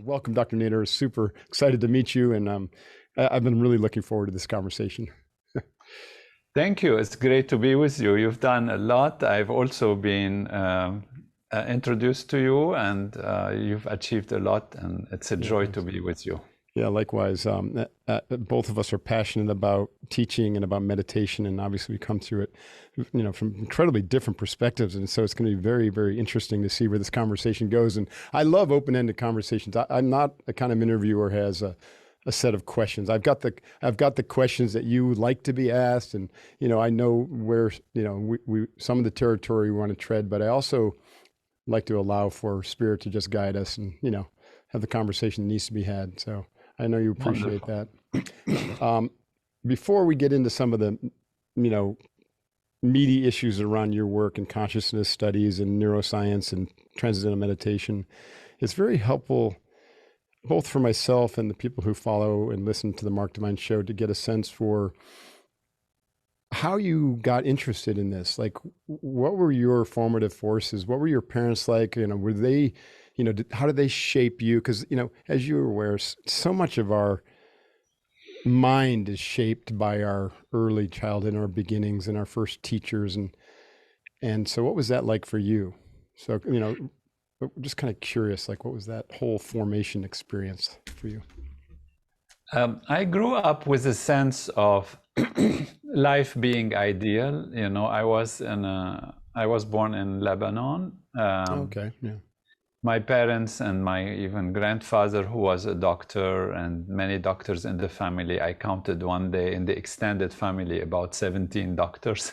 Welcome, Dr. Nader. Super excited to meet you, and I've been really looking forward to this conversation. Thank you. It's great to be with you. You've done a lot. I've also been introduced to you, and you've achieved a lot, and it's a joy to be with you. Yeah, likewise. Both of us are passionate about teaching and about meditation, and obviously we come through it, from incredibly different perspectives. And so it's going to be very, very interesting to see where this conversation goes. And I love open-ended conversations. I'm not a kind of interviewer who has a set of questions. I've got the questions that you would like to be asked, and I know where we some of the territory we want to tread, but I also like to allow for spirit to just guide us and have the conversation that needs to be had. So I know you appreciate that. Before we get into some of the, meaty issues around your work in consciousness studies and neuroscience and transcendental meditation, it's very helpful, both for myself and the people who follow and listen to the Mark Divine show, to get a sense for how you got interested in this. Like, what were your formative forces? What were your parents like? Were they, how did they shape you? Because, as you're aware, so much of our mind is shaped by our early childhood and our beginnings and our first teachers. And so what was that like for you? So, just kind of curious, like, what was that whole formation experience for you? I grew up with a sense of life being ideal. I was born in Lebanon. Okay, yeah. My parents and my even grandfather, who was a doctor, and many doctors in the family. I counted one day in the extended family about 17 doctors.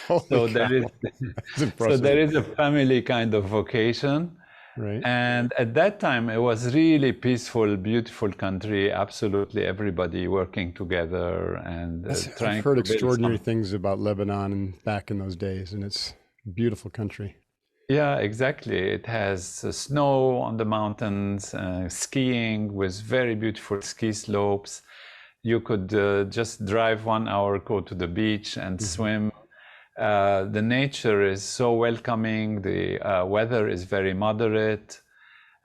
So there is a family kind of vocation. Right. And at that time, it was really peaceful, beautiful country. Absolutely everybody working together and trying. I've heard extraordinary things about Lebanon and back in those days, and it's a beautiful country. Yeah, exactly. It has snow on the mountains, skiing with very beautiful ski slopes. You could just drive 1 hour, go to the beach and swim. The nature is so welcoming. The weather is very moderate.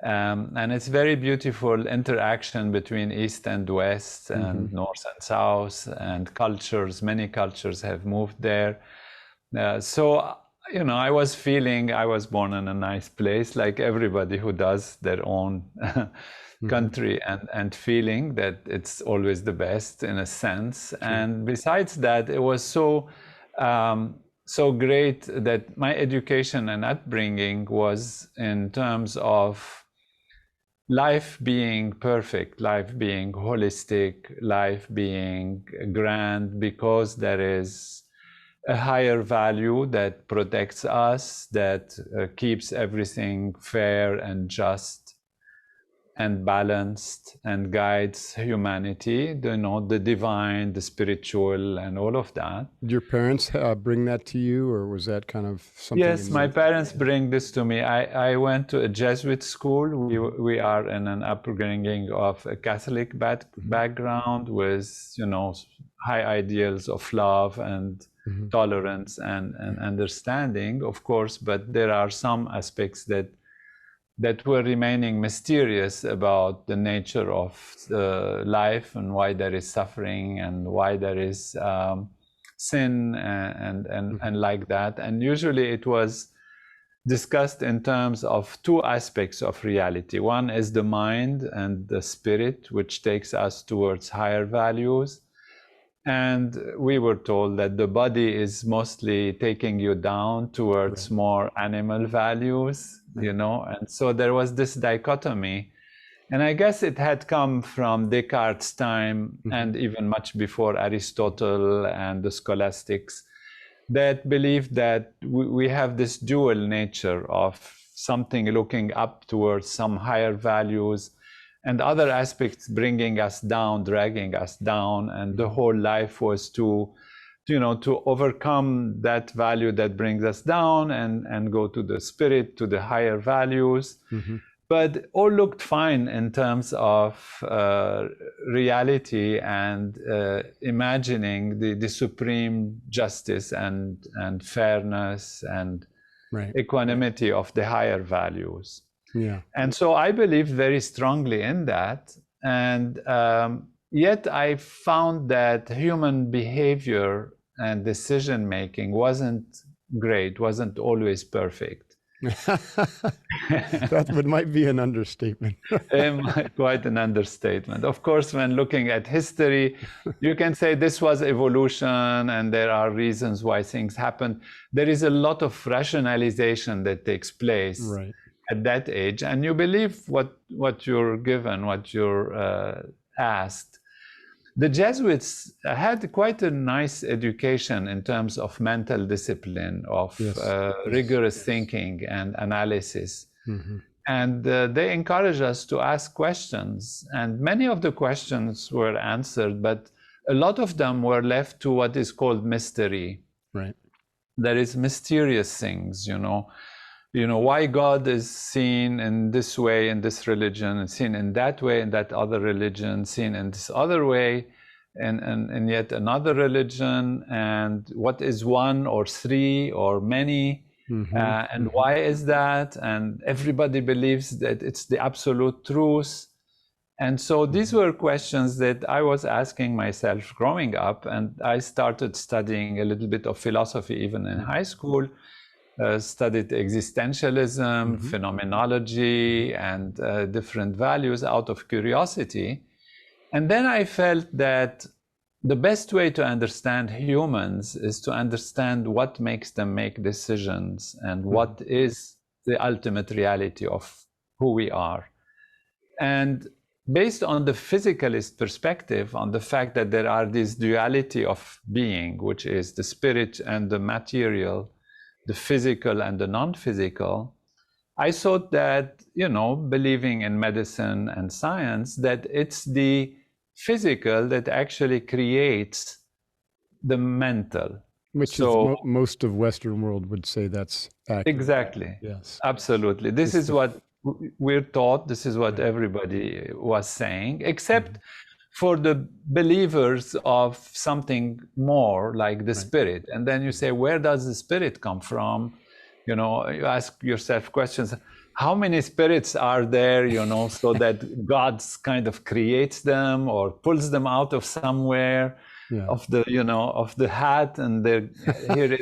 And it's very beautiful interaction between East and West and North and South and cultures. Many cultures have moved there. I was feeling I was born in a nice place, like everybody who does their own country, and feeling that it's always the best in a sense. And besides that, it was so great that my education and upbringing was in terms of life being perfect, life being holistic, life being grand, because there is a higher value that protects us, that keeps everything fair and just and balanced and guides humanity, the divine, the spiritual, and all of that. Did your parents bring that to you, or was that kind of something? Yes, my parents bring this to me. I went to a Jesuit school. We are in an upbringing of a Catholic background with, high ideals of love and tolerance and understanding, of course, but there are some aspects that were remaining mysterious about the nature of life and why there is suffering and why there is sin and like that. And usually it was discussed in terms of two aspects of reality. One is the mind and the spirit, which takes us towards higher values. And we were told that the body is mostly taking you down towards more animal values, and so there was this dichotomy. And I guess it had come from Descartes' time and even much before Aristotle and the scholastics, that believed that we have this dual nature of something looking up towards some higher values, and other aspects bringing us down, dragging us down. And the whole life was to overcome that value that brings us down and go to the spirit, to the higher values. But all looked fine in terms of reality and imagining the supreme justice and fairness and equanimity of the higher values. Yeah. And so I believed very strongly in that. And yet I found that human behavior and decision making wasn't great, wasn't always perfect. That might be an understatement. Quite an understatement. Of course, when looking at history, you can say this was evolution and there are reasons why things happen. There is a lot of rationalization that takes place Right. at that age, and you believe what you're given, what you're asked. The Jesuits had quite a nice education in terms of mental discipline, of rigorous thinking and analysis. Mm-hmm. And they encourage us to ask questions. And many of the questions were answered, but a lot of them were left to what is called mystery. Right. There is mysterious things, why God is seen in this way in this religion, and seen in that way in that other religion, seen in this other way and yet another religion, and what is one or three or many, and why is that? And everybody believes that it's the absolute truth. And so these were questions that I was asking myself growing up, and I started studying a little bit of philosophy even in high school. Studied existentialism, phenomenology, and different values out of curiosity. And then I felt that the best way to understand humans is to understand what makes them make decisions and what is the ultimate reality of who we are. And based on the physicalist perspective, on the fact that there are this duality of being, which is the spirit and the material, the physical and the non-physical, I thought that, believing in medicine and science, that it's the physical that actually creates the mental. Which is most of Western world would say that's accurate. Exactly. Yes. Absolutely. This is what we're taught. This is what everybody was saying, except for the believers of something more like the spirit. And then you say, where does the spirit come from? You ask yourself questions. How many spirits are there, so that God kind of creates them or pulls them out of somewhere of the hat, and here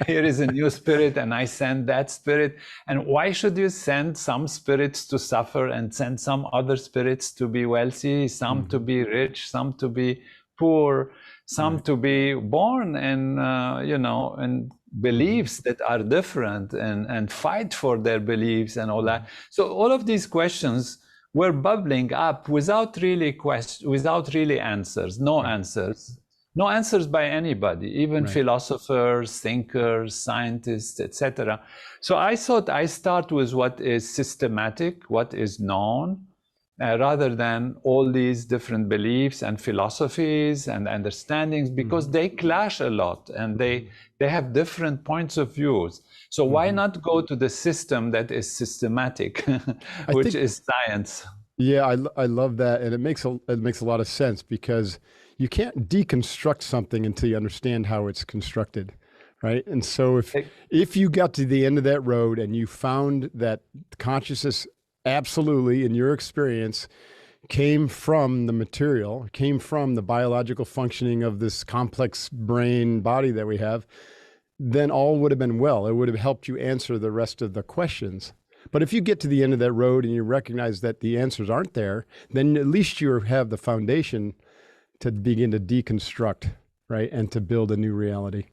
is a new spirit, and I send that spirit. And why should you send some spirits to suffer and send some other spirits to be wealthy, some to be rich, some to be poor, some to be born in beliefs that are different and fight for their beliefs and all that? So all of these questions were bubbling up without really answers, no answers by anybody, even philosophers, thinkers, scientists, etc. So I thought I start with what is systematic, what is known, rather than all these different beliefs and philosophies and understandings, because they clash a lot and they have different points of views. So why not go to the system that is systematic, which is science? Yeah, I love that, and it makes a lot of sense, because you can't deconstruct something until you understand how it's constructed, right? And so if you got to the end of that road and you found that consciousness absolutely, in your experience, came from the material, came from the biological functioning of this complex brain body that we have, then all would have been well. It would have helped you answer the rest of the questions. But if you get to the end of that road and you recognize that the answers aren't there, then at least you have the foundation to begin to deconstruct, right? And to build a new reality.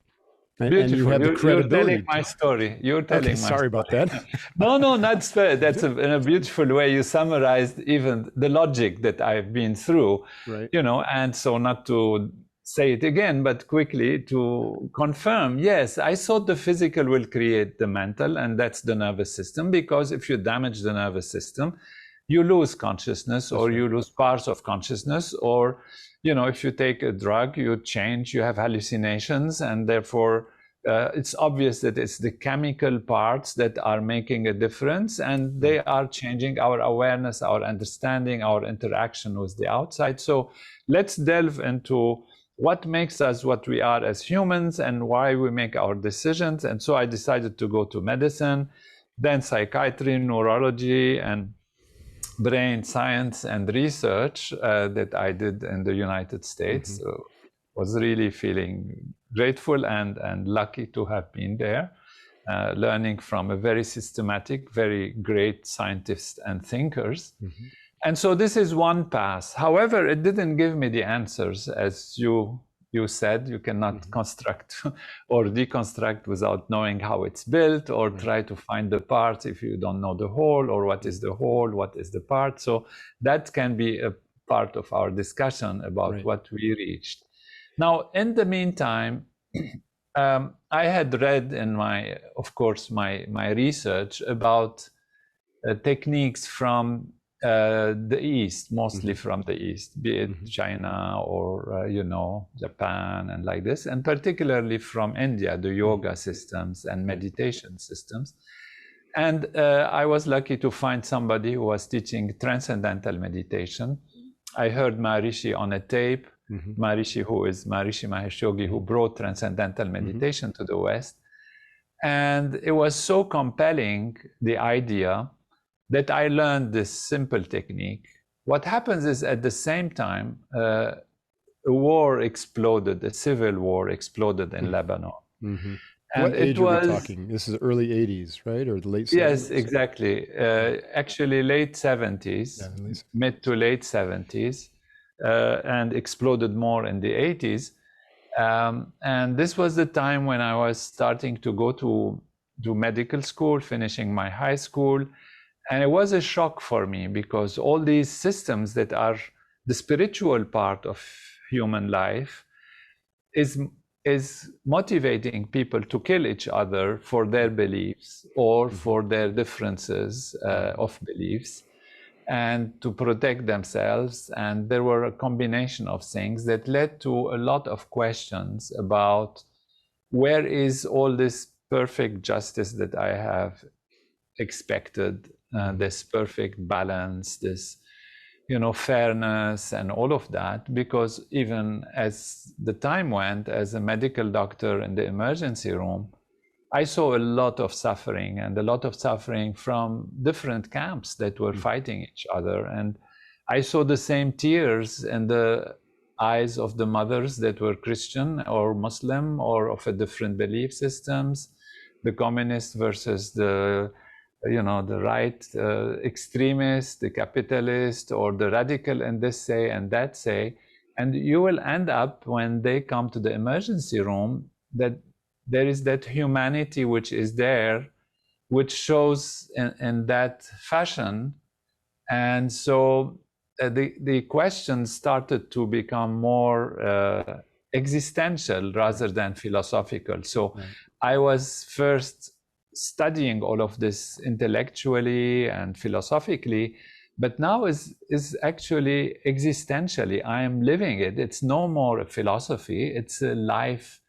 And you have the credibility. You're telling my story. You're telling sorry about that. No, that's fair. That's in a beautiful way. You summarized even the logic that I've been through, right. And so not to say it again, but quickly to confirm, yes, I thought the physical will create the mental, and that's the nervous system, because if you damage the nervous system, you lose consciousness, or you lose parts of consciousness, or if you take a drug, you have hallucinations, and therefore it's obvious that it's the chemical parts that are making a difference, and they are changing our awareness, our understanding, our interaction with the outside. So let's delve into what makes us what we are as humans and why we make our decisions. And so I decided to go to medicine, then psychiatry, neurology, and brain science and research that I did in the United States. So was really feeling grateful and lucky to have been there, learning from a very systematic, very great scientists and thinkers. And so this is one path. However, it didn't give me the answers. As you said, you cannot construct or deconstruct without knowing how it's built, or try to find the parts if you don't know the whole, or what is the whole, what is the part. So that can be a part of our discussion about what we reached. Now, in the meantime, I had read in my research about techniques from the East, mostly from the East, be it China or, Japan and like this, and particularly from India, the yoga systems and meditation systems. And I was lucky to find somebody who was teaching Transcendental Meditation. I heard Maharishi on a tape, Maharishi, who is Maharishi Mahesh Yogi, who brought Transcendental Meditation to the West. And it was so compelling, the idea, that I learned this simple technique. What happens is, at the same time, a war exploded, a civil war exploded in Lebanon. And what age are we talking? This is early 80s, right? Or the late 70s? Yes, exactly. Actually, late 70s, mid to late 70s, and exploded more in the 80s. And this was the time when I was starting to go to medical school, finishing my high school. And it was a shock for me, because all these systems that are the spiritual part of human life is motivating people to kill each other for their beliefs or for their differences of beliefs, and to protect themselves. And there were a combination of things that led to a lot of questions about, where is all this perfect justice that I have expected, this perfect balance, this fairness and all of that? Because even as the time went, as a medical doctor in the emergency room, I saw a lot of suffering, and a lot of suffering from different camps that were fighting each other. And I saw the same tears in the eyes of the mothers that were Christian or Muslim or of a different belief systems, the communist versus the right extremist, the capitalist, or the radical in this say and that say. And you will end up, when they come to the emergency room, that there is that humanity which is there, which shows in that fashion. And so the questions started to become more existential rather than philosophical. So I was first studying all of this intellectually and philosophically, but now is actually existentially. I am living it. It's no more a philosophy. It's a life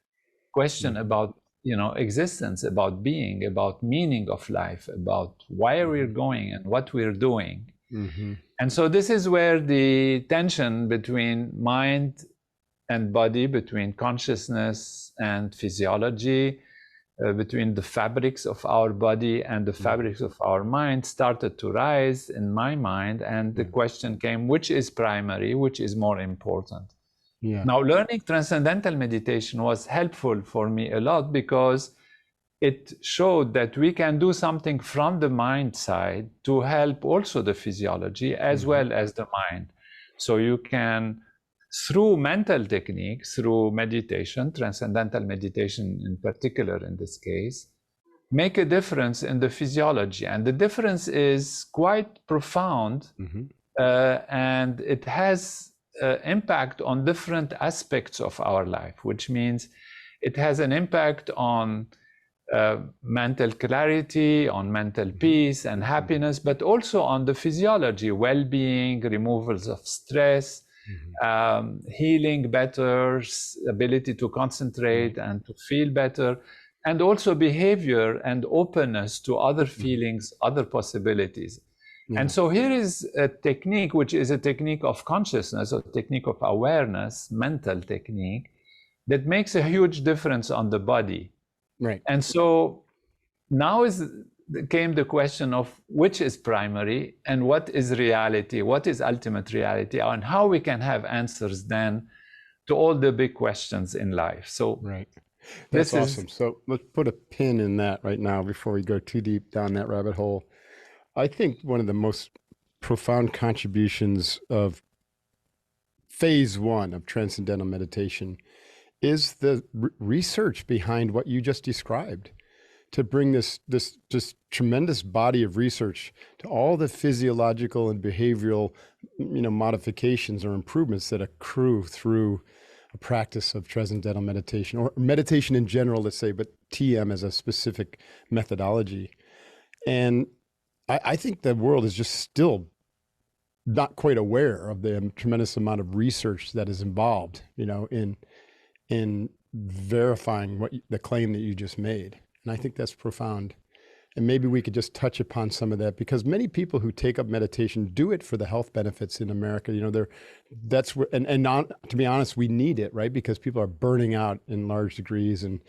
question about existence, about being, about meaning of life, about why we're going and what we're doing. And so this is where the tension between mind and body, between consciousness and physiology, between the fabrics of our body and the fabrics of our mind, started to rise in my mind. And the question came, which is primary, which is more important? Now, learning Transcendental Meditation was helpful for me a lot, because it showed that we can do something from the mind side to help also the physiology as well as the mind. So you can, through mental techniques, through meditation, Transcendental Meditation in particular in this case, make a difference in the physiology. And the difference is quite profound, and it has impact on different aspects of our life, which means it has an impact on mental clarity, on mental peace and happiness, but also on the physiology, well-being, removals of stress, healing better, ability to concentrate and to feel better, and also behavior and openness to other feelings, other possibilities. And so here is a technique, which is a technique of consciousness, a technique of awareness, mental technique, that makes a huge difference on the body. And so now is came the question of which is primary and what is reality, what is ultimate reality, and how we can have answers then to all the big questions in life. So right. That's awesome. So let's put a pin in that right now before we go too deep down that rabbit hole. I think one of the most profound contributions of phase one of Transcendental Meditation is the research behind what you just described, to bring this just tremendous body of research to all the physiological and behavioral, modifications or improvements that accrue through a practice of Transcendental Meditation, or meditation in general, let's say, but TM as a specific methodology. And I think the world is just still not quite aware of the tremendous amount of research that is involved, in verifying the claim that you just made. And I think that's profound. And maybe we could just touch upon some of that, because many people who take up meditation do it for the health benefits in America. That's where, and not, to be honest, we need it, right? Because people are burning out in large degrees, and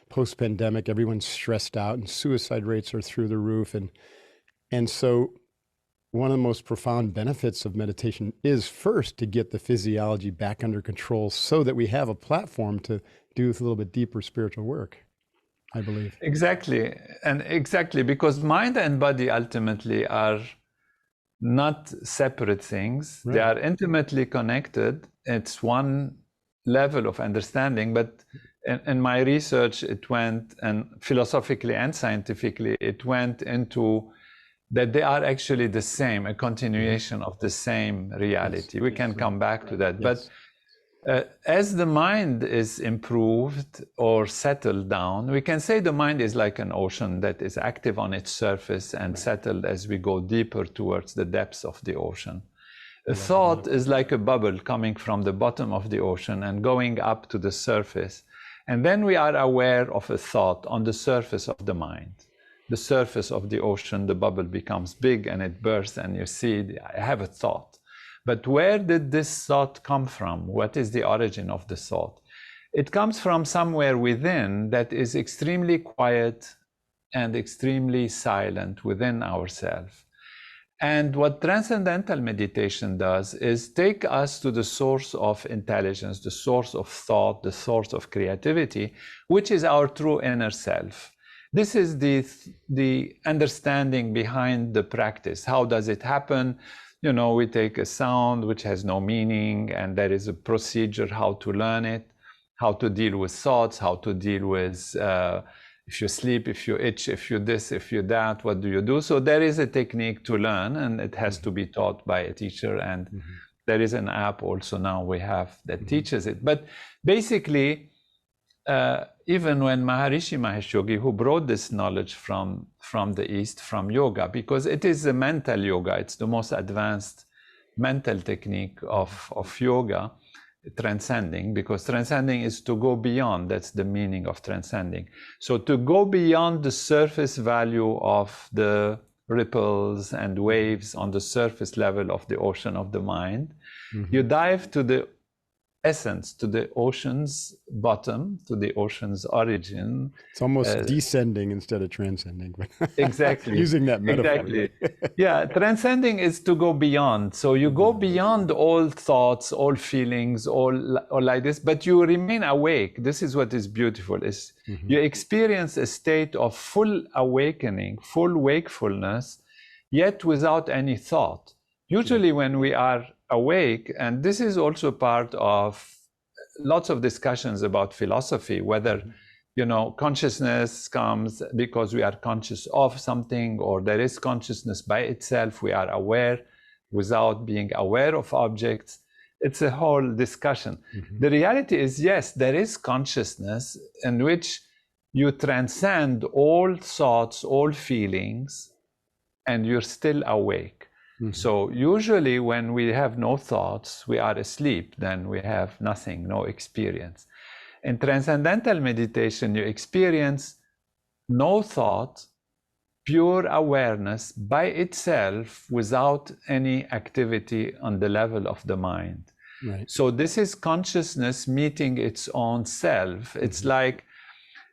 post-pandemic, everyone's stressed out, and suicide rates are through the roof. And so one of the most profound benefits of meditation is first to get the physiology back under control, so that we have a platform to do a little bit deeper spiritual work, I believe. Exactly. And exactly, because mind and body ultimately are not separate things. Right. They are intimately connected. It's one level of understanding, but in my research, it went, and philosophically and scientifically, it went into that they are actually the same, a continuation of the same reality. Yes. We can come back to that. Yes. But as the mind is improved or settled down, we can say the mind is like an ocean that is active on its surface and settled as we go deeper towards the depths of the ocean. A thought is like a bubble coming from the bottom of the ocean and going up to the surface. And then we are aware of a thought on the surface of the mind. The surface of the ocean, the bubble becomes big and it bursts, and you see, I have a thought. But where did this thought come from? What is the origin of the thought? It comes from somewhere within that is extremely quiet and extremely silent within ourselves. And what Transcendental Meditation does is take us to the source of intelligence, the source of thought, the source of creativity, which is our true inner self. This is the understanding behind the practice. How does it happen? We take a sound which has no meaning, and there is a procedure how to learn it, how to deal with thoughts, how to deal with if you sleep, if you itch, if you this, if you that, what do you do? So there is a technique to learn, and it has to be taught by a teacher. And there is an app also now we have that teaches it. But basically, even when Maharishi Mahesh Yogi, who brought this knowledge from the East, from yoga, because it is a mental yoga, it's the most advanced mental technique of yoga, transcending, because transcending is to go beyond. That's the meaning of transcending. So to go beyond the surface value of the ripples and waves on the surface level of the ocean of the mind, you dive to the essence, to the ocean's bottom, to the ocean's origin. It's almost descending instead of transcending. Exactly. Using that metaphor. Exactly. Yeah, transcending is to go beyond. So you go beyond all thoughts, all feelings, all like this, but you remain awake. This is what is beautiful, is you experience a state of full awakening, full wakefulness, yet without any thought. Usually when we are awake, and this is also part of lots of discussions about philosophy, whether consciousness comes because we are conscious of something, or there is consciousness by itself, we are aware without being aware of objects. It's a whole discussion. The reality is, yes, there is consciousness in which you transcend all thoughts, all feelings, and you're still awake. So usually when we have no thoughts, we are asleep, then we have nothing, no experience. In Transcendental Meditation, you experience no thought, pure awareness by itself without any activity on the level of the mind. Right. So this is consciousness meeting its own self. It's like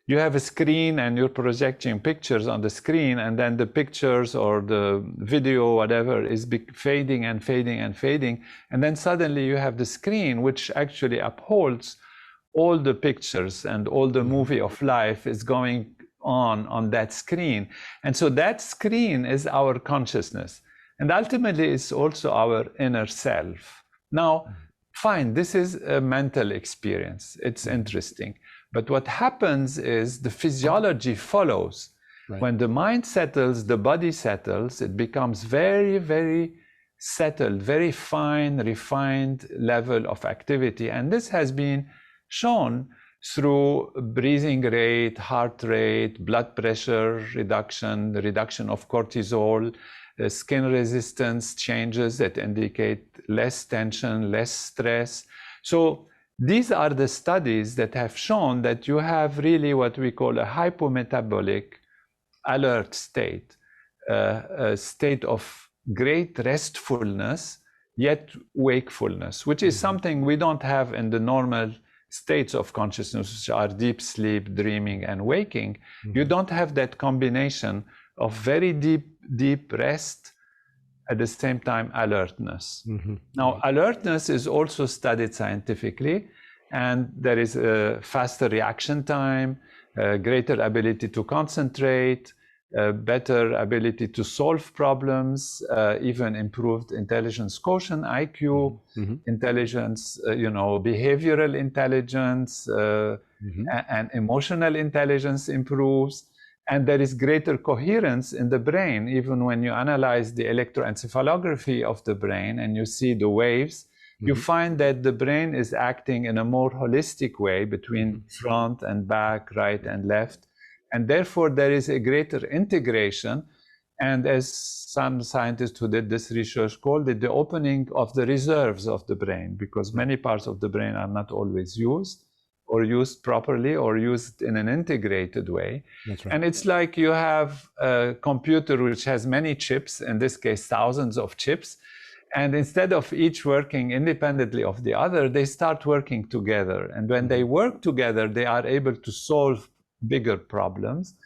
you have a screen and you're projecting pictures on the screen, and then the pictures or the video, whatever, is fading and fading and fading. And then suddenly you have the screen, which actually upholds all the pictures, and all the movie of life is going on that screen. And so that screen is our consciousness. And ultimately, it's also our inner self. Now, fine, this is a mental experience. It's interesting. But what happens is the physiology follows. Right. When the mind settles, the body settles, it becomes very, very settled, very fine, refined level of activity. And this has been shown through breathing rate, heart rate, blood pressure reduction, the reduction of cortisol, skin resistance changes that indicate less tension, less stress. So these are the studies that have shown that you have really what we call a hypometabolic alert state, a state of great restfulness, yet wakefulness, which is something we don't have in the normal states of consciousness, which are deep sleep, dreaming, and waking. You don't have that combination of very deep rest, at the same time alertness. Now, alertness is also studied scientifically, and there is a faster reaction time, greater ability to concentrate, better ability to solve problems, even improved intelligence quotient, IQ, intelligence, behavioral intelligence, and emotional intelligence improves. And there is greater coherence in the brain. Even when you analyze the electroencephalography of the brain and you see the waves, you find that the brain is acting in a more holistic way between front and back, right and left. And therefore, there is a greater integration. And as some scientists who did this research called it, the opening of the reserves of the brain, because many parts of the brain are not always used, or used properly, or used in an integrated way. That's right. And it's like you have a computer which has many chips, in this case, thousands of chips. And instead of each working independently of the other, they start working together. And when they work together, they are able to solve bigger problems.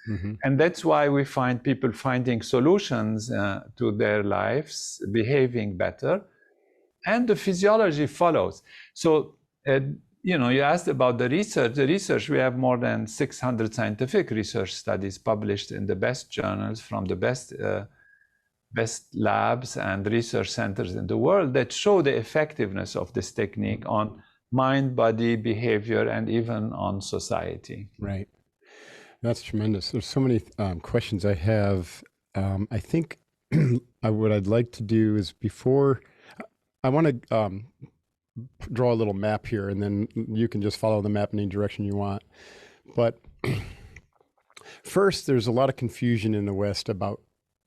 And that's why we find people finding solutions to their lives, behaving better, and the physiology follows. So, you asked about the research. The research, we have more than 600 scientific research studies published in the best journals from the best labs and research centers in the world that show the effectiveness of this technique on mind, body, behavior, and even on society. Right. That's tremendous. There's so many questions I have. I think what I'd like to do is before, I want to draw a little map here, and then you can just follow the map in any direction you want. But first, there's a lot of confusion in the West about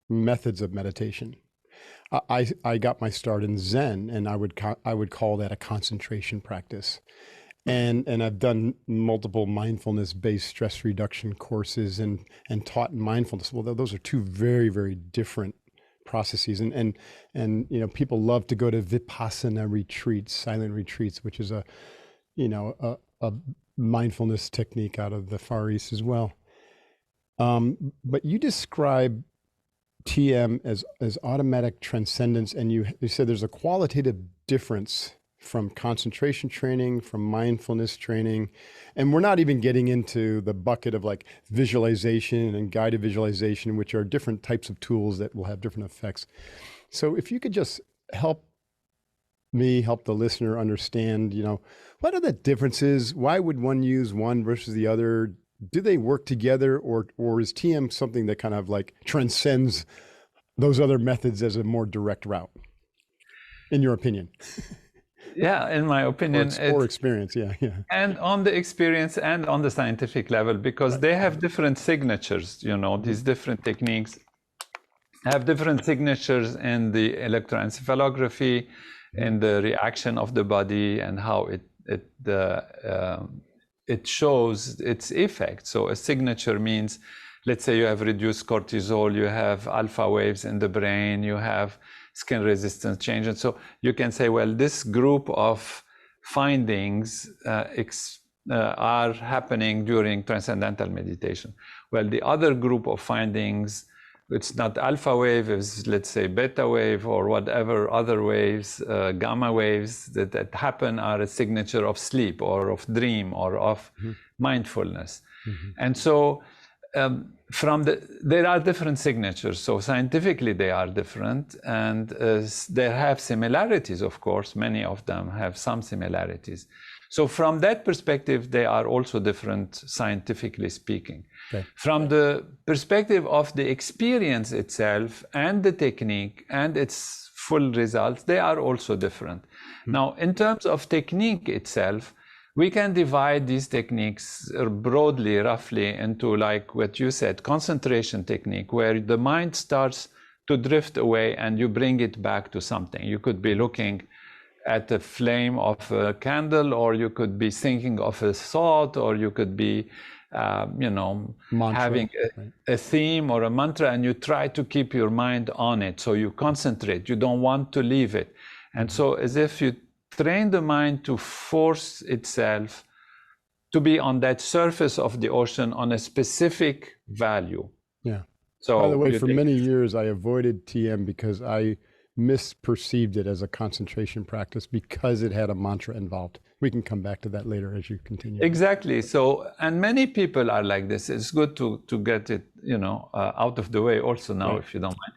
methods of meditation. I got my start in Zen, and I would call that a concentration practice. And I've done multiple mindfulness-based stress reduction courses and taught mindfulness. Well, those are two very, very different processes. And people love to go to Vipassana retreats, silent retreats, which is a mindfulness technique out of the Far East as well. But you describe TM as automatic transcendence, and you said there's a qualitative difference from concentration training, from mindfulness training. And we're not even getting into the bucket of like visualization and guided visualization, which are different types of tools that will have different effects. So if you could just help the listener understand, what are the differences? Why would one use one versus the other? Do they work together, or is TM something that kind of like transcends those other methods as a more direct route, in your opinion? Yeah, in my opinion. Or experience, yeah. And on the experience and on the scientific level, because they have different signatures, these different techniques have different signatures in the electroencephalography, in the reaction of the body, and how it shows its effect. So a signature means, let's say you have reduced cortisol, you have alpha waves in the brain, you have skin resistance change. And so you can say, well, this group of findings are happening during transcendental meditation. Well, the other group of findings, it's not alpha wave, it's, let's say, beta wave or whatever other waves, gamma waves that happen are a signature of sleep or of dream or of mindfulness. And so there are different signatures. So scientifically they are different, and they have similarities, of course. Many of them have some similarities. So from that perspective, they are also different, scientifically speaking. Okay. From the perspective of the experience itself and the technique and its full results, they are also different. Now, in terms of technique itself, we can divide these techniques broadly, roughly, into, like what you said, concentration technique, where the mind starts to drift away and you bring it back to something. You could be looking at the flame of a candle, or you could be thinking of a thought, or you could be, mantra, having a theme or a mantra, and you try to keep your mind on it. So you concentrate, you don't want to leave it. And so as if you train the mind to force itself to be on that surface of the ocean on a specific value. Yeah. So by the way, for many years, I avoided TM because I misperceived it as a concentration practice because it had a mantra involved. We can come back to that later as you continue. Exactly. So, and many people are like this. It's good to get it, out of the way also now, if you don't mind.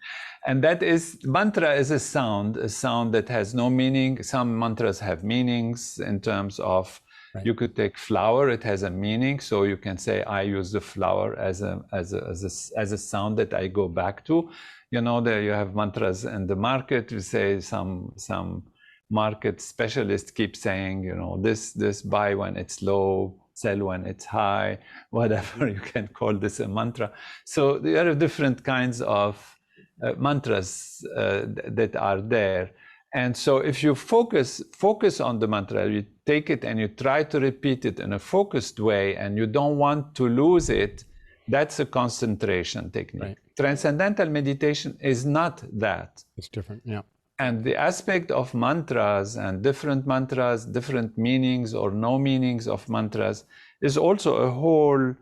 And that is, mantra is a sound that has no meaning. Some mantras have meanings in terms of, you could take flower, it has a meaning. So you can say, I use the flower as a sound that I go back to. There you have mantras in the market. You say some market specialists keep saying, this buy when it's low, sell when it's high, whatever you can call this a mantra. So there are different kinds of mantras that are there. And so if you focus on the mantra, you take it and you try to repeat it in a focused way, and you don't want to lose it, that's a concentration technique. Right. Transcendental meditation is not that. It's different, yeah. And the aspect of mantras and different meanings or no meanings of mantras is also a whole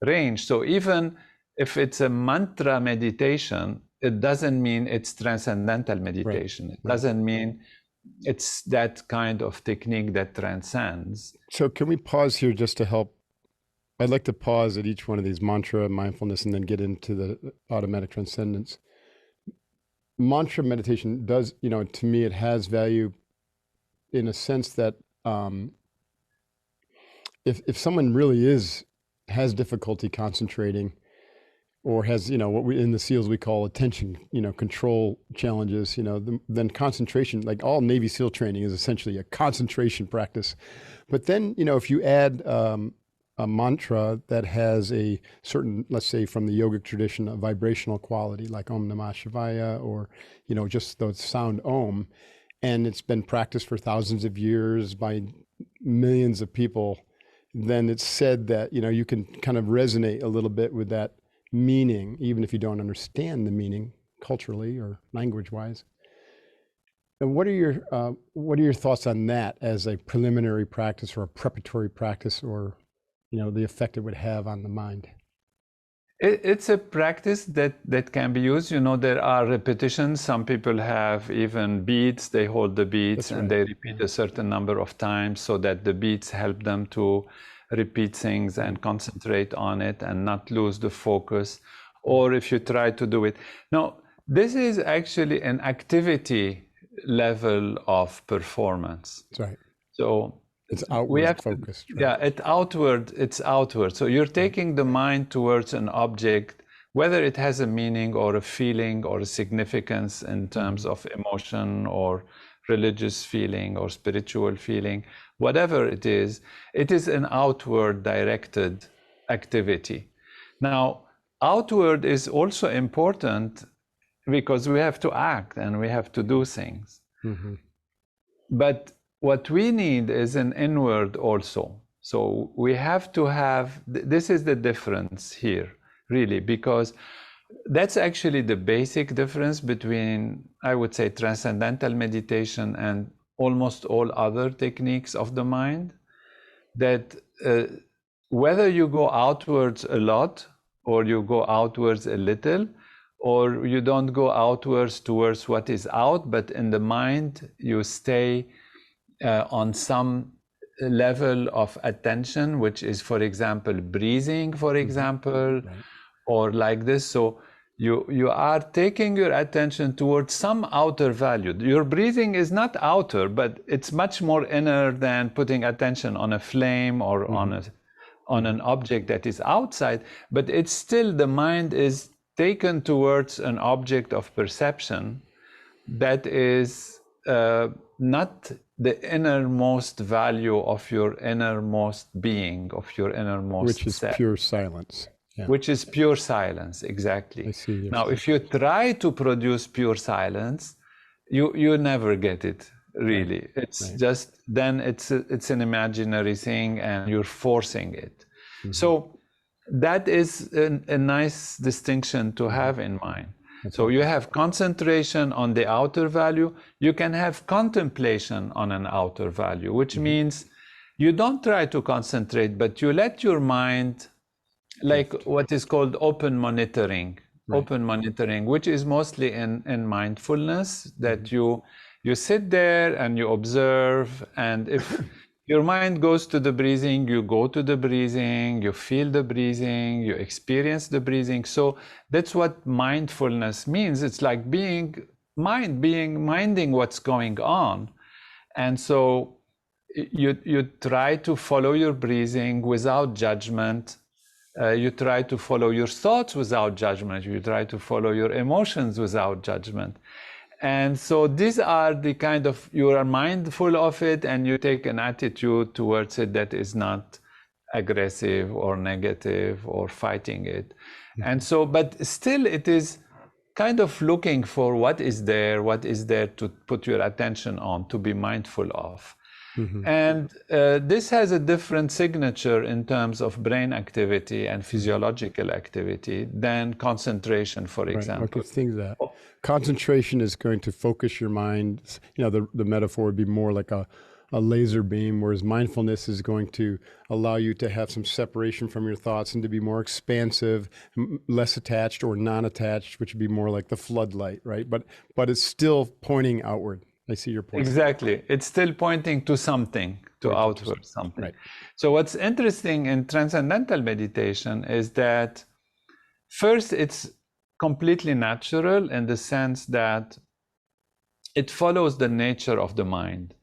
range. So even if it's a mantra meditation, it doesn't mean it's transcendental meditation. Right. It doesn't mean it's that kind of technique that transcends. So can we pause here just to help? I'd like to pause at each one of these mantra, mindfulness, and then get into the automatic transcendence. Mantra meditation does, to me, it has value in a sense that if someone really has difficulty concentrating, or has, what we in the SEALs we call attention, control challenges, then concentration, like all Navy SEAL training is essentially a concentration practice. But then, if you add a mantra that has a certain, let's say from the yogic tradition, a vibrational quality like Om Namah Shivaya, or, just the sound Om, and it's been practiced for thousands of years by millions of people, then it's said that, you can kind of resonate a little bit with that meaning, even if you don't understand the meaning culturally or language-wise. And what are your thoughts on that as a preliminary practice or a preparatory practice, or the effect it would have on the mind? It's a practice that can be used. There are repetitions. Some people have even beats. They hold the beats and they repeat a certain number of times so that the beats help them to repeat things and concentrate on it and not lose the focus. Or if you try to do it. Now, this is actually an activity level of performance. That's right. So it's outward focused. Right? Yeah, it's outward. So you're taking the mind towards an object, whether it has a meaning or a feeling or a significance in terms of emotion or religious feeling or spiritual feeling, whatever it is an outward directed activity. Now, outward is also important because we have to act and we have to do things. Mm-hmm. But what we need is an inward also. So we have to have, this is the difference here, really, because that's actually the basic difference between, I would say, transcendental meditation and almost all other techniques of the mind. that whether you go outwards a lot or you go outwards a little, or you don't go outwards towards what is out, but in the mind you stay on some level of attention, which is, for example, breathing, for example, or like this. So you are taking your attention towards some outer value. Your breathing is not outer, but it's much more inner than putting attention on a flame or on an object that is outside. But it's still, the mind is taken towards an object of perception that is not the innermost value of your innermost being, of your innermost which is self. pure silence. Yeah. Which is pure silence, exactly. I see, yes. Now, if you try to produce pure silence, you never get it, really. It's just, then it's an imaginary thing and you're forcing it. So that is a nice distinction to have in mind. So you have concentration on the outer value. You can have contemplation on an outer value, which means you don't try to concentrate, but you let your mind, like what is called open monitoring, which is mostly in mindfulness, that you sit there and you observe, and if your mind goes to the breathing, you go to the breathing, you feel the breathing, you experience the breathing. So that's what mindfulness means. It's like minding what's going on. And so you try to follow your breathing without judgment. You try to follow your thoughts without judgment. You try to follow your emotions without judgment. And so these are the kind of, you are mindful of it and you take an attitude towards it that is not aggressive or negative or fighting it. And so, but still it is kind of looking for what is there to put your attention on, to be mindful of. And this has a different signature in terms of brain activity and physiological activity than concentration, for example. I could think that concentration is going to focus your mind. You know, the metaphor would be more like a laser beam, whereas mindfulness is going to allow you to have some separation from your thoughts and to be more expansive, less attached or non-attached, which would be more like the floodlight, right? But it's still pointing outward. I see your point. Exactly. It's still pointing to something, to outward something. Right. So what's interesting in transcendental meditation is that first, it's completely natural in the sense that it follows the nature of the mind.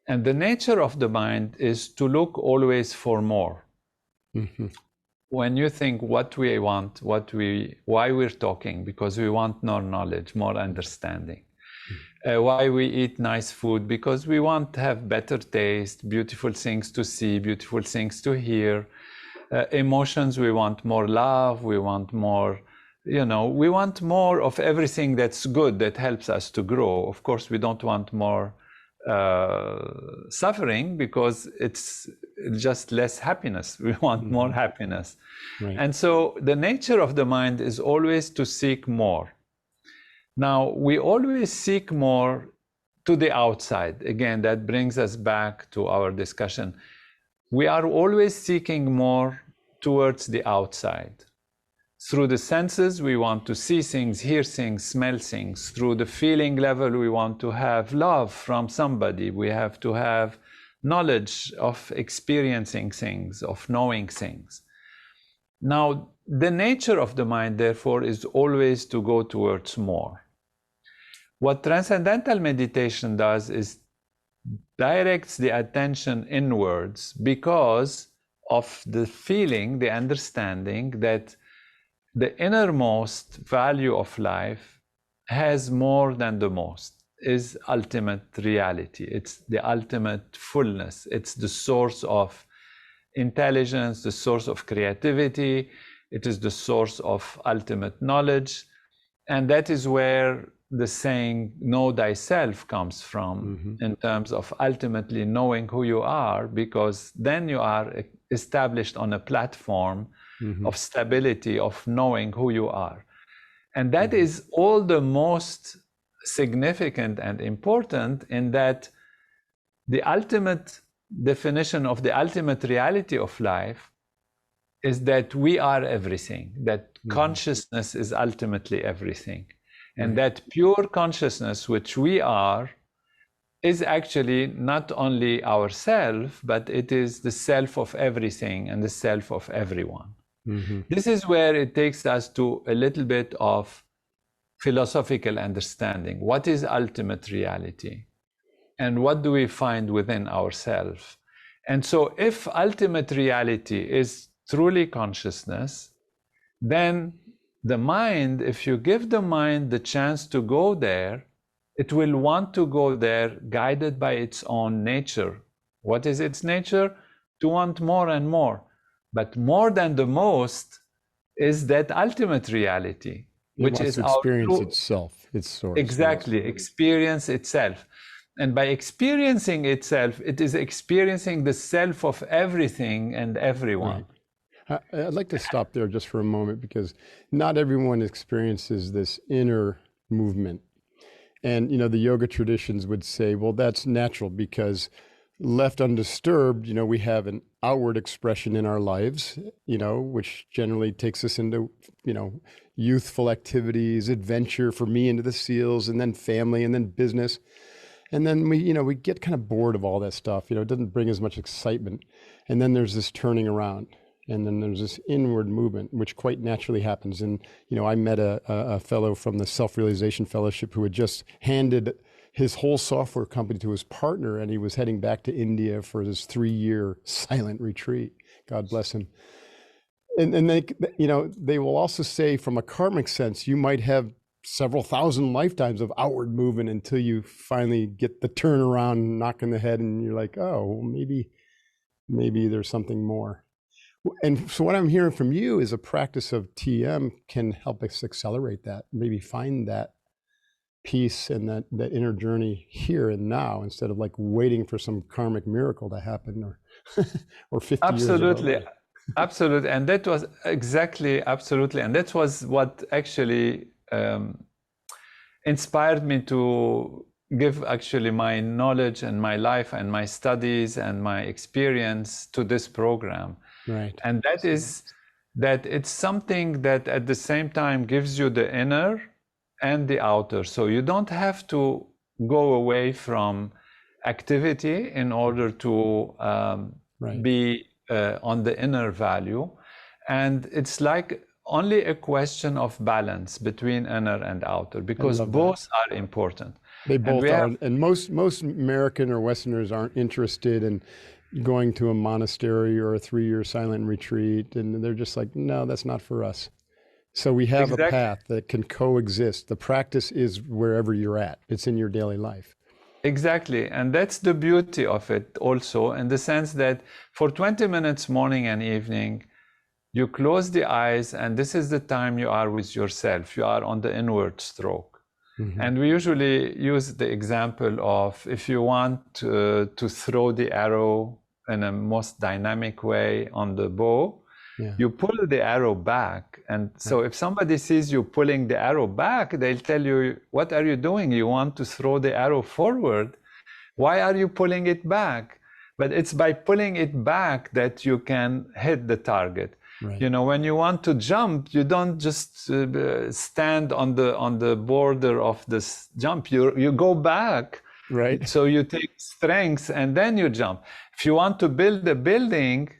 And the nature of the mind is to look always for more. When you think what we want, why we're talking, because we want more knowledge, more understanding. Why we eat nice food, because we want to have better taste, beautiful things to see, beautiful things to hear. Emotions, we want more love, we want more, we want more of everything that's good, that helps us to grow. Of course, we don't want more suffering, because it's just less happiness. We want more happiness. And so the nature of the mind is always to seek more. Now, we always seek more to the outside. Again, that brings us back to our discussion. We are always seeking more towards the outside. Through the senses, we want to see things, hear things, smell things. Through the feeling level, we want to have love from somebody. We have to have knowledge of experiencing things, of knowing things. Now, the nature of the mind, therefore, is always to go towards more. What transcendental meditation does is directs the attention inwards because of the feeling, the understanding that the innermost value of life has more than the most, is ultimate reality. It's the ultimate fullness. It's the source of intelligence, the source of creativity. It is the source of ultimate knowledge. And that is where the saying, know thyself, comes from, in terms of ultimately knowing who you are, because then you are established on a platform of stability, of knowing who you are. And that is all the most significant and important, in that the ultimate definition of the ultimate reality of life is that we are everything, that consciousness is ultimately everything. And that pure consciousness, which we are, is actually not only ourself, but it is the self of everything and the self of everyone. This is where it takes us to a little bit of philosophical understanding. What is ultimate reality? And what do we find within ourselves? And so if ultimate reality is truly consciousness, then the mind, if you give the mind the chance to go there, it will want to go there guided by its own nature. What is its nature? To want more and more. But more than the most is that ultimate reality, which is our experience itself, its source. Exactly, experience itself. And by experiencing itself, it is experiencing the self of everything and everyone. Right. I'd like to stop there just for a moment, because not everyone experiences this inner movement. And, you know, the yoga traditions would say, well, that's natural, because left undisturbed, you know, we have an outward expression in our lives, you know, which generally takes us into, you know, youthful activities, adventure, for me into the SEALs, and then family, and then business. And then we, you know, we get kind of bored of all that stuff. You know, it doesn't bring as much excitement. And then there's this turning around. And then there's this inward movement, which quite naturally happens. And, you know, I met a fellow from the Self-Realization Fellowship who had just handed his whole software company to his partner, and he was heading back to India for his 3-year silent retreat. God bless him. And they, you know, they will also say, from a karmic sense, you might have several thousand lifetimes of outward movement until you finally get the turnaround, knock in the head, and you're like, oh, well, maybe there's something more. And so what I'm hearing from you is a practice of TM can help us accelerate that, maybe find that peace and that inner journey here and now, instead of like waiting for some karmic miracle to happen, or 50 Absolutely. years ago. Absolutely. And that was absolutely. And that was what actually inspired me to give actually my knowledge and my life and my studies and my experience to this program. Right. And that is that it's something that at the same time gives you the inner and the outer. So you don't have to go away from activity in order to be on the inner value. And it's like only a question of balance between inner and outer, because both are important. They both are. And most American or Westerners aren't interested in going to a monastery or a 3-year silent retreat. And they're just like, no, that's not for us. So we have a path that can coexist. The practice is wherever you're at. It's in your daily life. Exactly. And that's the beauty of it also, in the sense that for 20 minutes morning and evening, you close the eyes, and this is the time you are with yourself. You are on the inward stroke. And we usually use the example of, if you want to throw the arrow in a most dynamic way on the bow, you pull the arrow back. And so if somebody sees you pulling the arrow back, they'll tell you, what are you doing? You want to throw the arrow forward. Why are you pulling it back? But it's by pulling it back that you can hit the target. Right. You know, when you want to jump, you don't just stand on the border of this jump. You go back. Right. So you take strength and then you jump. If you want to build a building,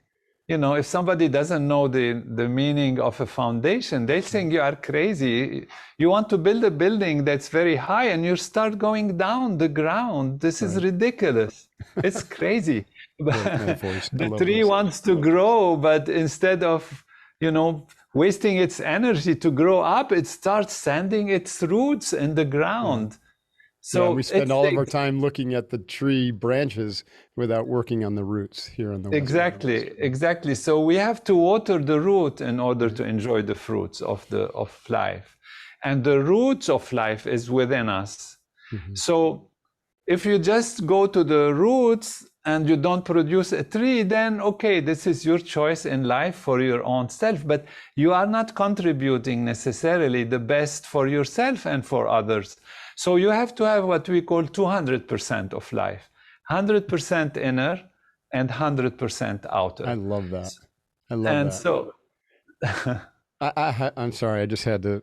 you know, if somebody doesn't know the meaning of a foundation, they think you are crazy. You want to build a building that's very high and you start going down the ground. This is ridiculous. It's crazy. The tree wants to grow, but instead of, you know, wasting its energy to grow up, it starts sending its roots in the ground. So we spend all of our time looking at the tree branches without working on the roots here in the West. Exactly. So we have to water the root in order to enjoy the fruits of life. And the roots of life is within us. So if you just go to the roots and you don't produce a tree, then okay, this is your choice in life for your own self, but you are not contributing necessarily the best for yourself and for others. So you have to have what we call 200% of life, 100% inner and 100% outer. I love that. I love And that. so I'm sorry. I just had to,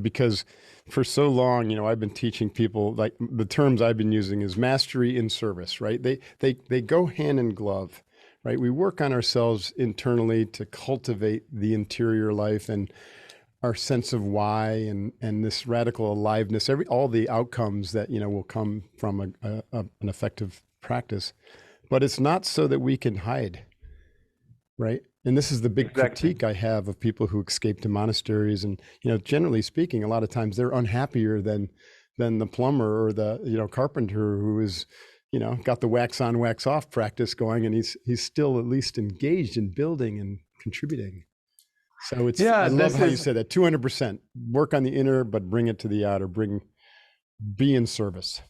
because for so long, I've been teaching people, like the terms I've been using is mastery in service, right? They go hand in glove, right? We work on ourselves internally to cultivate the interior life and our sense of why and this radical aliveness, all the outcomes that, will come from an effective practice. But it's not so that we can hide, right? And this is the big critique I have of people who escape to monasteries. And, generally speaking, a lot of times they're unhappier than the plumber or the, carpenter who is, got the wax on, wax off practice going, and he's still at least engaged in building and contributing. So it's, I love how you said that, 200%, work on the inner, but bring it to the outer, be in service.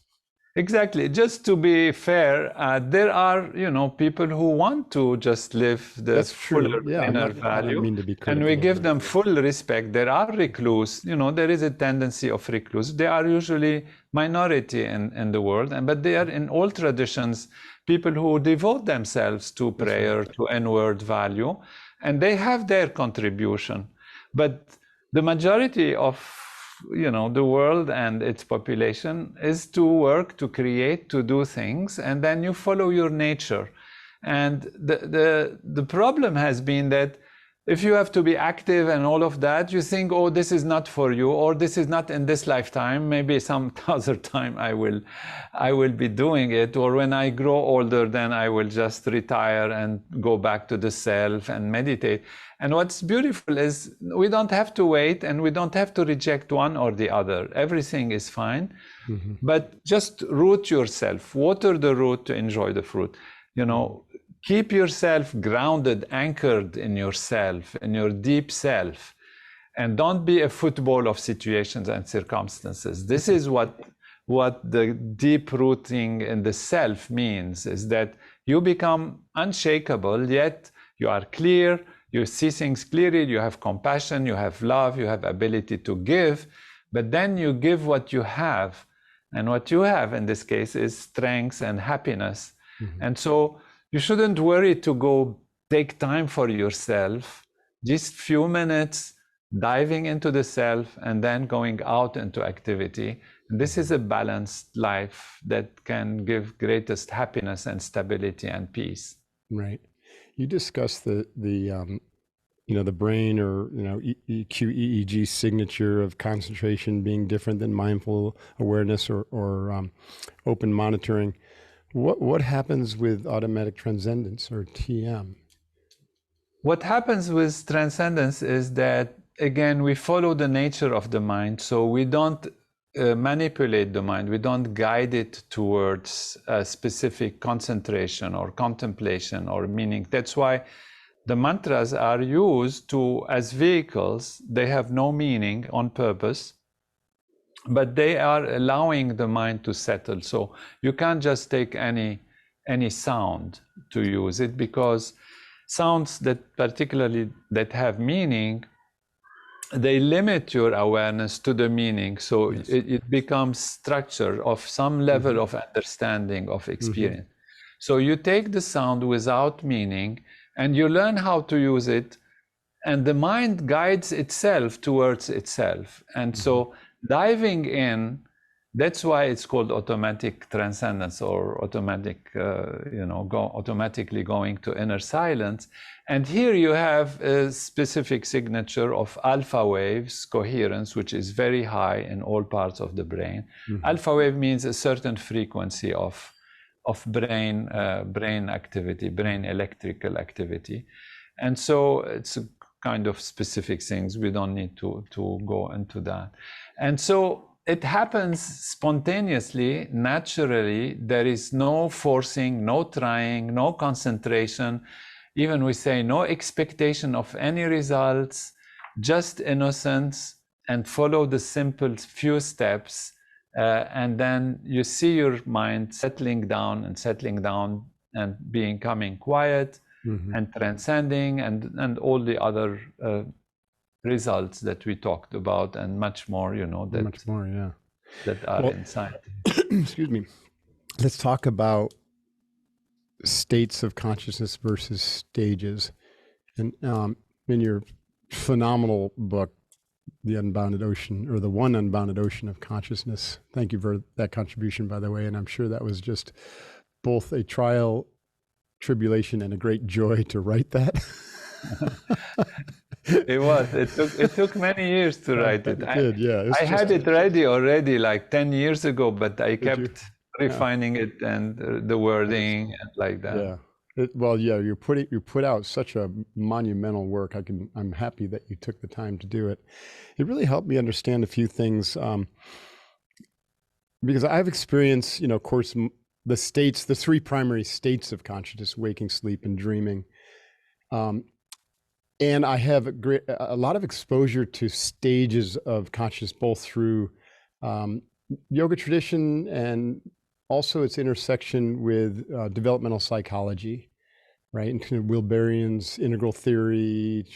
Exactly. Just to be fair, there are, people who want to just live the fuller inner value, I don't mean to be critical, and we give them full respect. There are recluse, there is a tendency of recluse. They are usually minority in the world, but they are in all traditions, people who devote themselves to prayer, to inward value, and they have their contribution. But the majority of the world and its population is to work, to create, to do things, and then you follow your nature. And the problem has been that if you have to be active and all of that, you think, oh, this is not for you, or this is not in this lifetime. Maybe some other time I will be doing it, or when I grow older, then I will just retire and go back to the self and meditate. And what's beautiful is we don't have to wait, and we don't have to reject one or the other. Everything is fine, but just root yourself, water the root to enjoy the fruit. Keep yourself grounded, anchored in yourself, in your deep self, and don't be a football of situations and circumstances. This is what the deep rooting in the self means, is that you become unshakable, yet you are clear, you see things clearly, you have compassion, you have love, you have ability to give, but then you give what you have. And what you have in this case is strength and happiness. And so you shouldn't worry to go take time for yourself, just few minutes diving into the self and then going out into activity. And this is a balanced life that can give greatest happiness and stability and peace. Right. You discussed the brain or, EQ, EEG signature of concentration being different than mindful awareness or open monitoring. What happens with automatic transcendence or TM? What happens with transcendence is that, again, we follow the nature of the mind. So we don't manipulate the mind. We don't guide it towards a specific concentration or contemplation or meaning. That's why the mantras are used as vehicles. They have no meaning on purpose, but they are allowing the mind to settle. So you can't just take any sound to use it, because sounds that particularly that have meaning, they limit your awareness to the meaning. So it becomes structure of some level of understanding of experience. So you take the sound without meaning and you learn how to use it, and the mind guides itself towards itself. And so diving in, that's why it's called automatic transcendence, or automatic, automatically going to inner silence. And here you have a specific signature of alpha waves coherence, which is very high in all parts of the brain. Alpha wave means a certain frequency of brain activity, brain electrical activity. And so it's a kind of specific things. We don't need to go into that. And so it happens spontaneously, naturally. There is no forcing, no trying, no concentration. Even we say no expectation of any results, just innocence, and follow the simple few steps. And then you see your mind settling down and becoming quiet and transcending and all the other results that we talked about, and much more, that are inside. Excuse me. Let's talk about states of consciousness versus stages. And in your phenomenal book, The Unbounded Ocean, or The One Unbounded Ocean of Consciousness. Thank you for that contribution, by the way. And I'm sure that was just both a trial, tribulation, and a great joy to write that. It was. It took many years to write it. It did, yeah. I had it ready already like 10 years ago, but I kept refining it and the wording and like that. Yeah. You put out such a monumental work. I'm happy that you took the time to do it. It really helped me understand a few things, because I've experienced, of course, the three primary states of consciousness: waking, sleep, and dreaming. And I have a lot of exposure to stages of consciousness, both through yoga tradition and also its intersection with developmental psychology, right? And kind of Wilberian's integral theory,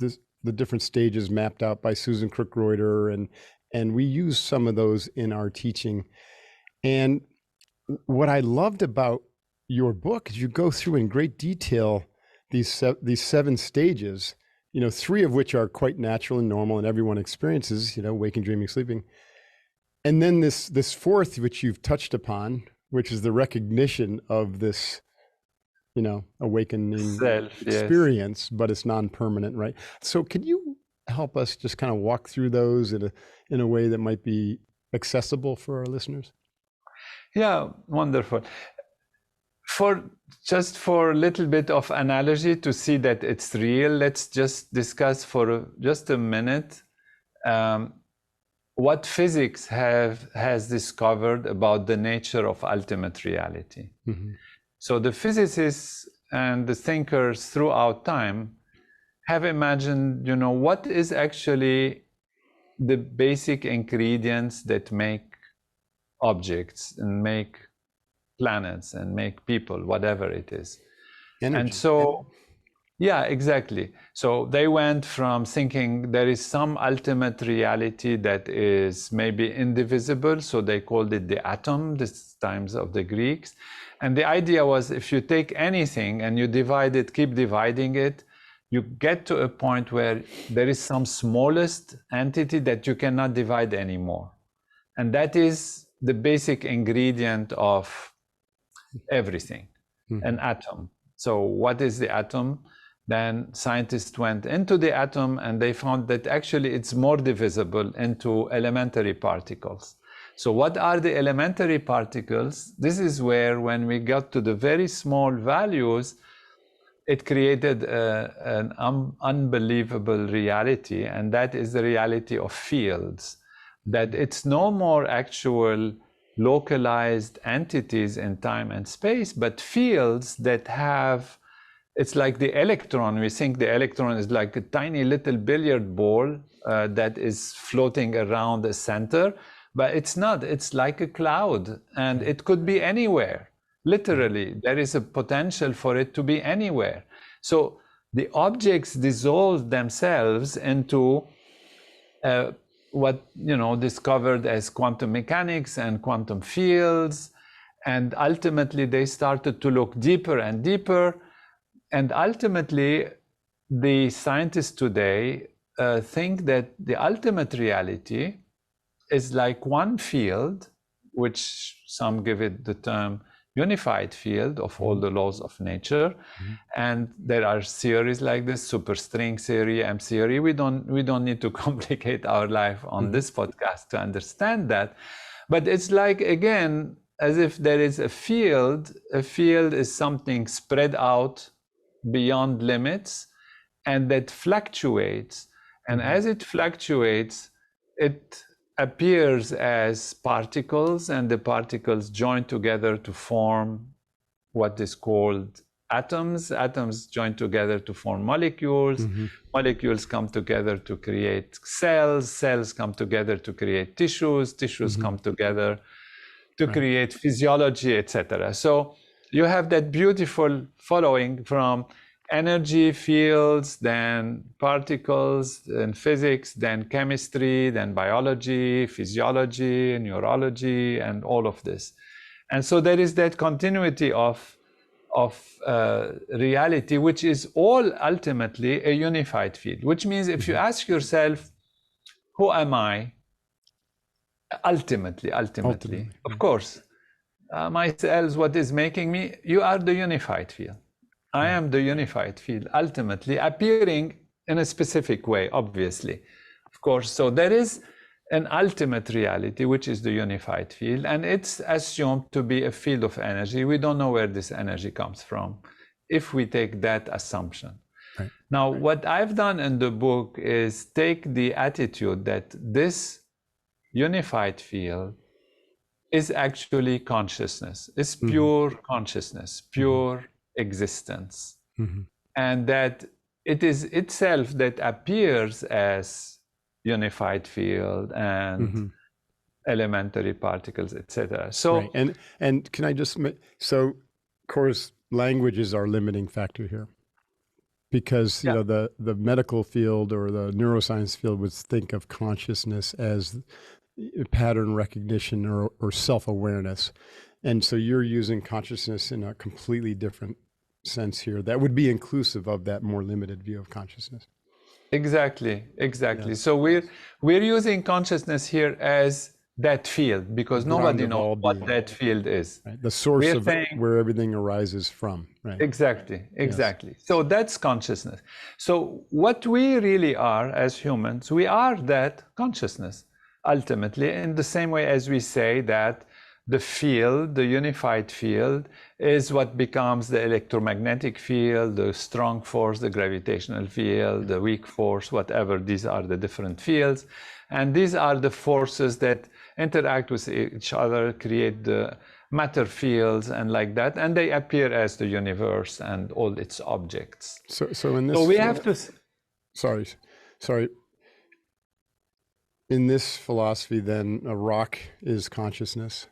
the different stages mapped out by Susan Krugreuther, and we use some of those in our teaching. And what I loved about your book is you go through in great detail these seven stages, three of which are quite natural and normal and everyone experiences, waking, dreaming, sleeping. And then this fourth, which you've touched upon, which is the recognition of this, awakening experience, but it's non-permanent, right? So can you help us just kind of walk through those in a way that might be accessible for our listeners? Yeah, wonderful. For a little bit of analogy to see that it's real, let's just discuss for just a minute what physics has discovered about the nature of ultimate reality. Mm-hmm. So the physicists and the thinkers throughout time have imagined, what is actually the basic ingredients that make objects and make planets and make people, whatever it is. Energy. And so, yeah, exactly. So they went from thinking there is some ultimate reality that is maybe indivisible, so they called it the atom, this times of the Greeks. And the idea was, if you take anything and you divide it, keep dividing it, you get to a point where there is some smallest entity that you cannot divide anymore. And that is the basic ingredient of everything, an atom. So what is the atom? Then scientists went into the atom and they found that actually it's more divisible into elementary particles. So what are the elementary particles? This is where, when we got to the very small values, it created an unbelievable reality, and that is the reality of fields. That it's no more actual localized entities in time and space, but fields that have, it's like the electron. We think the electron is like a tiny little billiard ball that is floating around the center, but it's not. It's like a cloud, and it could be anywhere. Literally, there is a potential for it to be anywhere. So the objects dissolve themselves into what discovered as quantum mechanics and quantum fields, and ultimately they started to look deeper and deeper, and ultimately the scientists today think that the ultimate reality is like one field, which some give it the term unified field of all the laws of nature. Mm-hmm. And there are theories like this, superstring theory, M theory. We don't need to complicate our life on this podcast to understand that. But it's like, again, as if there is a field. A field is something spread out beyond limits and that fluctuates. And as it fluctuates, it appears as particles, and the particles join together to form what is called atoms. Atoms join together to form molecules. Mm-hmm. Molecules come together to create cells. Cells come together to create tissues. Tissues come together to create physiology, etc. So you have that beautiful following from energy fields, then particles, then physics, then chemistry, then biology, physiology, neurology, and all of this. And so there is that continuity of reality, which is all ultimately a unified field, which means if you ask yourself, who am I? Ultimately, of course, my cells, what is making me? You are the unified field. I am the unified field, ultimately appearing in a specific way, obviously, of course. So there is an ultimate reality, which is the unified field, and it's assumed to be a field of energy. We don't know where this energy comes from, if we take that assumption. Right. Now, what I've done in the book is take the attitude that this unified field is actually consciousness. It's pure consciousness, pure existence. And that it is itself that appears as unified field and elementary particles, etc. So, right. And can I just so of course language is our limiting factor here, because you know the medical field or the neuroscience field would think of consciousness as pattern recognition or self-awareness, and so you're using consciousness in a completely different sense here that would be inclusive of that more limited view of consciousness. Exactly. So we're using consciousness here as that field, because nobody knows what that field is. Right. The source of where everything arises from. Right. Exactly. So that's consciousness. So what we really are as humans, we are that consciousness, ultimately, in the same way as we say that the field, the unified field, is what becomes the electromagnetic field, the strong force, the gravitational field, the weak force, whatever. These are the different fields. And these are the forces that interact with each other, create the matter fields and like that. And they appear as the universe and all its objects. So in this... So we have to... Sorry. In this philosophy, then, a rock is consciousness.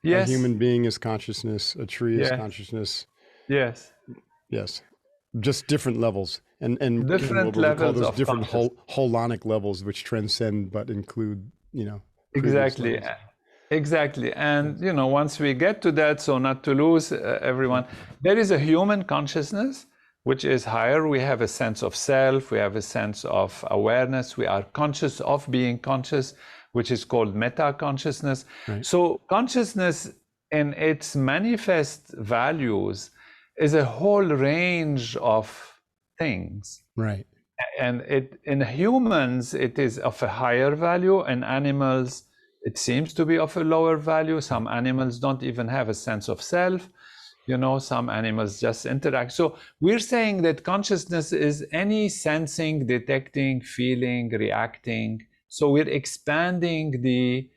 Yes. A human being is consciousness. A tree is consciousness. Yes. Just different levels, and different levels of different holonic levels, which transcend but include, you know. Exactly. And you know, once we get to that, so not to lose everyone, there is a human consciousness which is higher. We have a sense of self. We have a sense of awareness. We are conscious of being conscious, which is called meta-consciousness. Right. So consciousness in its manifest values is a whole range of things. Right. And in humans, it is of a higher value. In animals, it seems to be of a lower value. Some animals don't even have a sense of self. You know, some animals just interact. So we're saying that consciousness is any sensing, detecting, feeling, reacting. So we're expanding the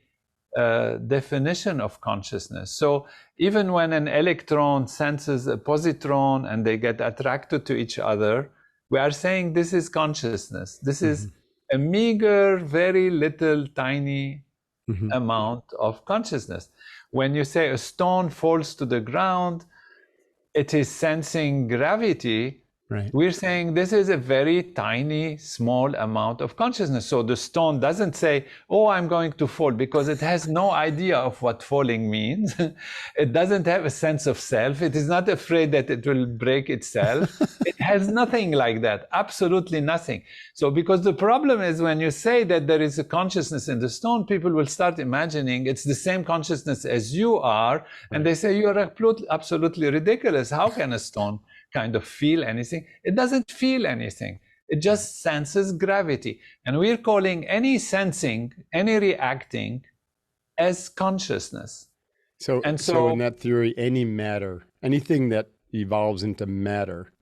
definition of consciousness. So even when an electron senses a positron and they get attracted to each other, we are saying this is consciousness. This is a meager, very little, tiny amount of consciousness. When you say a stone falls to the ground, it is sensing gravity. Right. We're saying this is a very tiny, small amount of consciousness. So the stone doesn't say, oh, I'm going to fall, because it has no idea of what falling means. It doesn't have a sense of self. It is not afraid that it will break itself. It has nothing like that, absolutely nothing. So because the problem is when you say that there is a consciousness in the stone, people will start imagining it's the same consciousness as you are. And they say, you're absolutely ridiculous. How can a stone kind of feel anything? It doesn't feel anything. It just senses gravity. And we're calling any sensing, any reacting as consciousness. So in that theory, any matter, anything that evolves into matter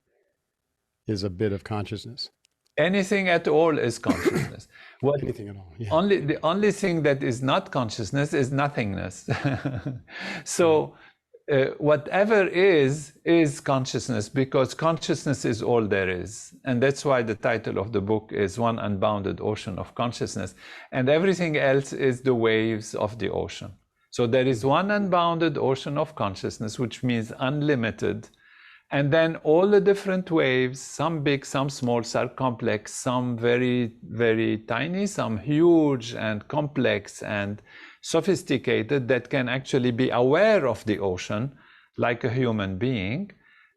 is a bit of consciousness. Anything at all is consciousness. Anything at all. Yeah. The only thing that is not consciousness is nothingness. So whatever is consciousness, because consciousness is all there is. And that's why the title of the book is One Unbounded Ocean of Consciousness. And everything else is the waves of the ocean. So there is one unbounded ocean of consciousness, which means unlimited. And then all the different waves, some big, some small, some complex, some very, very tiny, some huge and complex and sophisticated that can actually be aware of the ocean like a human being.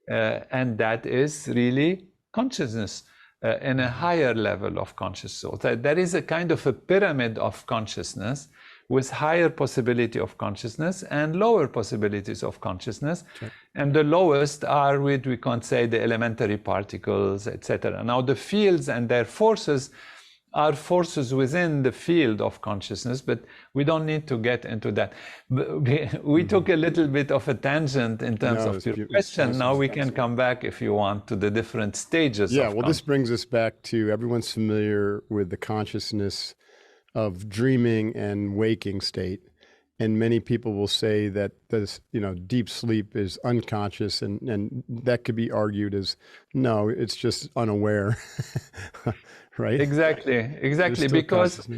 And that is really consciousness in a higher level of consciousness. So there is a kind of a pyramid of consciousness with higher possibility of consciousness and lower possibilities of consciousness. Sure. And the lowest are with, we can say, the elementary particles, etc. Now the fields and their forces are forces within the field of consciousness, but we don't need to get into that. We took a little bit of a tangent in terms of your question. Now we can come back, if you want, to the different stages. Yeah, well, this brings us back to, everyone's familiar with the consciousness of dreaming and waking state. And many people will say that this, deep sleep is unconscious, and that could be argued as, no, it's just unaware, right? Exactly, because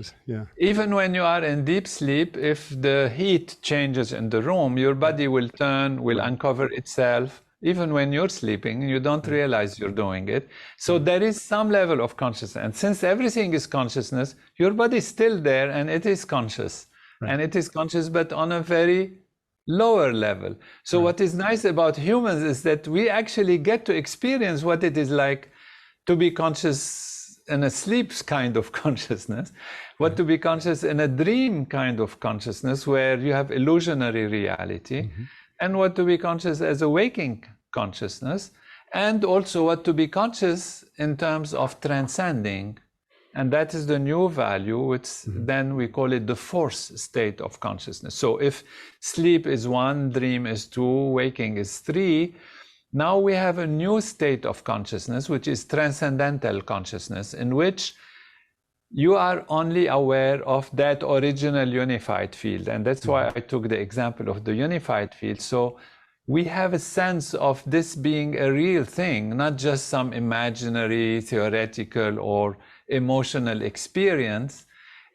even when you are in deep sleep, if the heat changes in the room, your body will uncover itself. Even when you're sleeping, you don't realize you're doing it. So there is some level of consciousness. And since everything is consciousness, your body is still there and it is conscious. Right. And it is conscious, but on a very lower level. So what is nice about humans is that we actually get to experience what it is like to be conscious in a sleep kind of consciousness, what to be conscious in a dream kind of consciousness where you have illusionary reality, and what to be conscious as a waking consciousness, and also what to be conscious in terms of transcending. And that is the new value, which then we call it the fourth state of consciousness. So if sleep is 1, dream is 2, waking is 3, now we have a new state of consciousness, which is transcendental consciousness, in which you are only aware of that original unified field. And that's why I took the example of the unified field. So we have a sense of this being a real thing, not just some imaginary, theoretical, or emotional experience.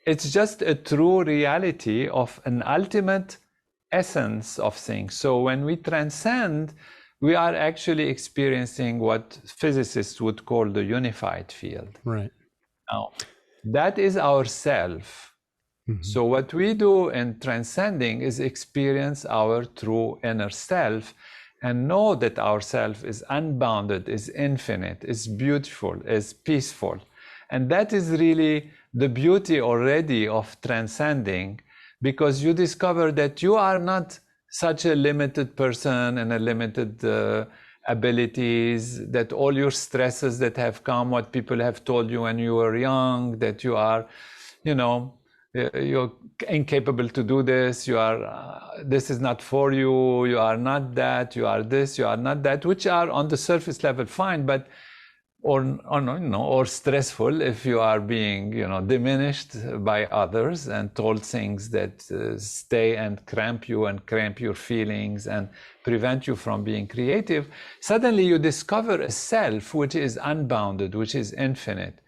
It's just a true reality of an ultimate essence of things. So when we transcend, we are actually experiencing what physicists would call the unified field. Right. Now, that is our self. So what we do in transcending is experience our true inner self and know that our self is unbounded, is infinite, is beautiful, is peaceful. And that is really the beauty already of transcending, because you discover that you are not such a limited person and a limited abilities, that all your stresses that have come, what people have told you when you were young, that you are, you're incapable to do this, you are, this is not for you, you are not that, you are this, you are not that, which are on the surface level fine, but or stressful if you are being, diminished by others and told things that stay and cramp your feelings and prevent you from being creative. Suddenly you discover a self which is unbounded, which is infinite,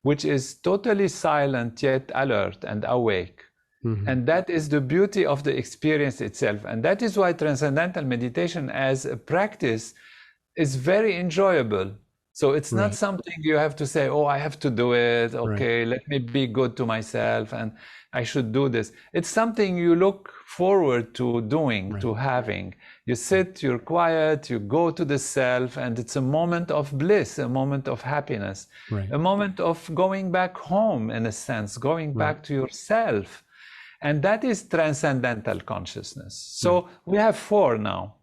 which is totally silent yet alert and awake. And that is the beauty of the experience itself. And that is why transcendental meditation as a practice is very enjoyable. So it's not something you have to say, oh, I have to do it. Okay, let me be good to myself and I should do this. It's something you look forward to doing, to having. You sit, you're quiet, you go to the self, and it's a moment of bliss, a moment of happiness, a moment of going back home, in a sense, going back to yourself. And that is transcendental consciousness. So we have 4 now.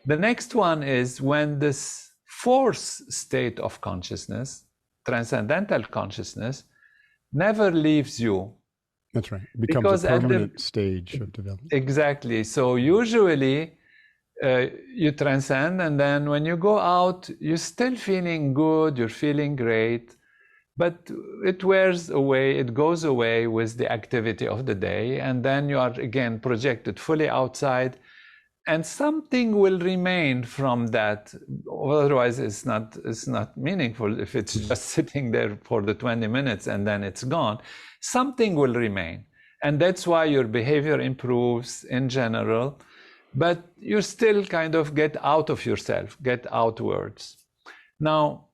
The next one is when this fourth state of consciousness, transcendental consciousness, never leaves you. That's right. It becomes a permanent stage of development. Exactly. So usually you transcend, and then when you go out, you're still feeling good, you're feeling great, but it wears away, it goes away with the activity of the day, and then you are again projected fully outside. And something will remain from that. Otherwise, it's not meaningful if it's just sitting there for the 20 minutes and then it's gone. Something will remain. And that's why your behavior improves in general, but you still kind of get out of yourself, get outwards. Now,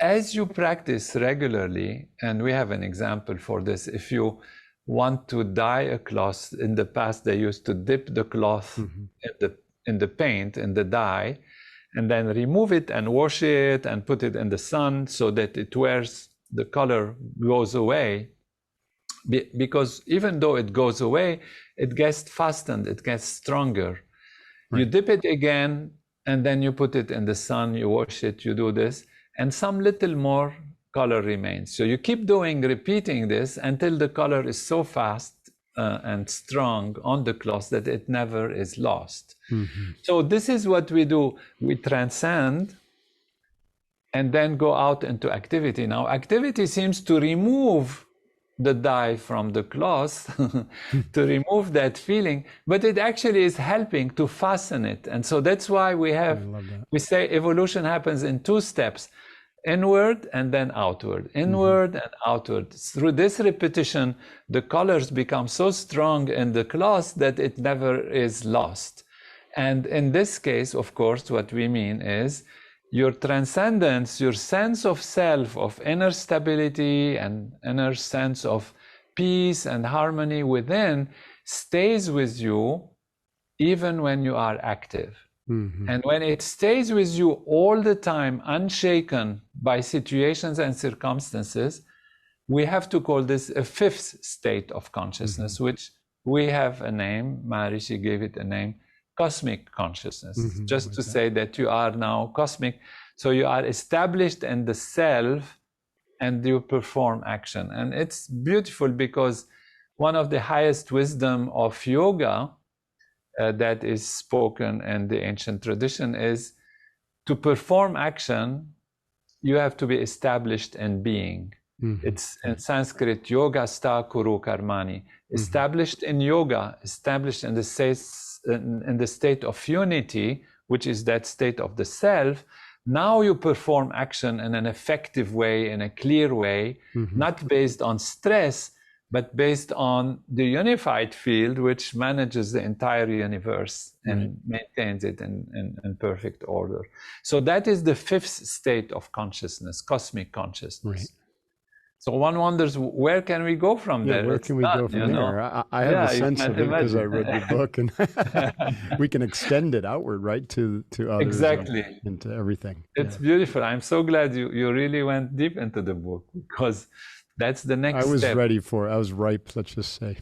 as you practice regularly, and we have an example for this, if you want to dye a cloth, in the past they used to dip the cloth in the paint, in the dye, and then remove it and wash it and put it in the sun so that it wears, the color goes away. Because even though it goes away, it gets fastened, it gets stronger. Right. You dip it again, and then you put it in the sun, you wash it, you do this, and some little more color remains. So you keep repeating this until the color is so fast and strong on the cloth that it never is lost. So this is what we do. We transcend and then go out into activity. Now, activity seems to remove the dye from the cloth, to remove that feeling, but it actually is helping to fasten it. And so that's why we say evolution happens in 2 steps, inward and then outward, inward and outward. Through this repetition, the colors become so strong in the cloth that it never is lost. And in this case, of course, what we mean is your transcendence, your sense of self, of inner stability and inner sense of peace and harmony within, stays with you even when you are active. And when it stays with you all the time, unshaken by situations and circumstances, we have to call this a 5th state of consciousness, which we have a name, Maharishi gave it a name, cosmic consciousness, just to say that you are now cosmic. So you are established in the self and you perform action. And it's beautiful because one of the highest wisdom of yoga that is spoken in the ancient tradition is to perform action, you have to be established in being. It's in Sanskrit, yoga sta kuru karmani. Established in yoga, established in the state of unity, which is that state of the self. Now you perform action in an effective way, in a clear way, not based on stress, but based on the unified field, which manages the entire universe and maintains it in perfect order. So that is the 5th state of consciousness, cosmic consciousness. So one wonders, where can we go from there? Where can we go from there? I have a sense of it because I read the book, and we can extend it outward, right, to others. Exactly. And to everything. It's beautiful. I'm so glad you really went deep into the book, because that's the next step. I was ready for it. I was ripe, let's just say.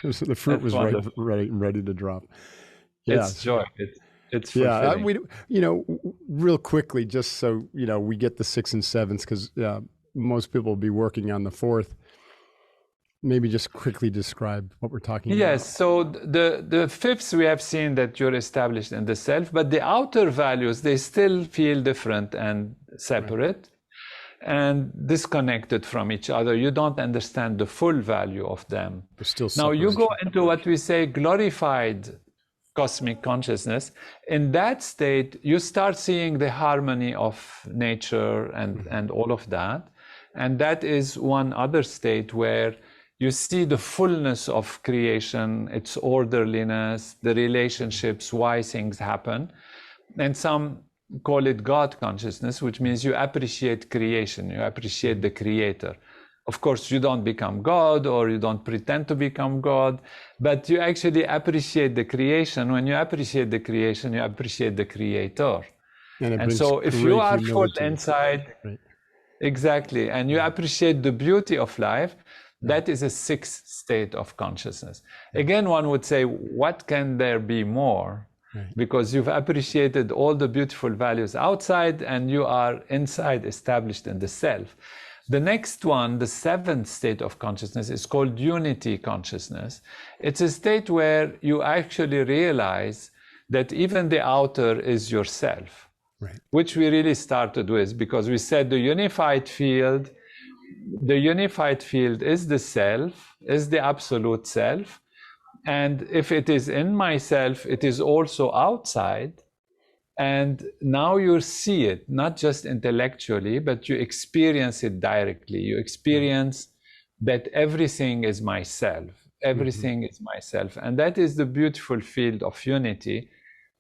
The fruit was ready to drop. Yeah. It's joy. It's fulfilling. Real quickly, just so, we get the 6th and 7th, because most people will be working on the 4th. Maybe just quickly describe what we're talking about. Yes, so the 5th, we have seen that you're established in the self, but the outer values, they still feel different and separate and disconnected from each other. You don't understand the full value of them. Now you go into what we say glorified cosmic consciousness. In that state, you start seeing the harmony of nature and all of that. And that is one other state where you see the fullness of creation, its orderliness, the relationships, why things happen. And some call it God consciousness, which means you appreciate creation, you appreciate the creator. Of course, you don't become God, or you don't pretend to become God, but you actually appreciate the creation. When you appreciate the creation, you appreciate the creator. And so if you are full inside, exactly, and you appreciate the beauty of life, that is a 6th state of consciousness. Again, one would say, what can there be more? Because you've appreciated all the beautiful values outside and you are inside, established in the self. The next one, the 7th state of consciousness, is called unity consciousness. It's a state where you actually realize that even the outer is yourself, which we really started with, because we said the unified field is the self, is the absolute self. And if it is in myself, it is also outside. And now you see it, not just intellectually, but you experience it directly. You experience that everything is myself. Everything is myself. And that is the beautiful field of unity,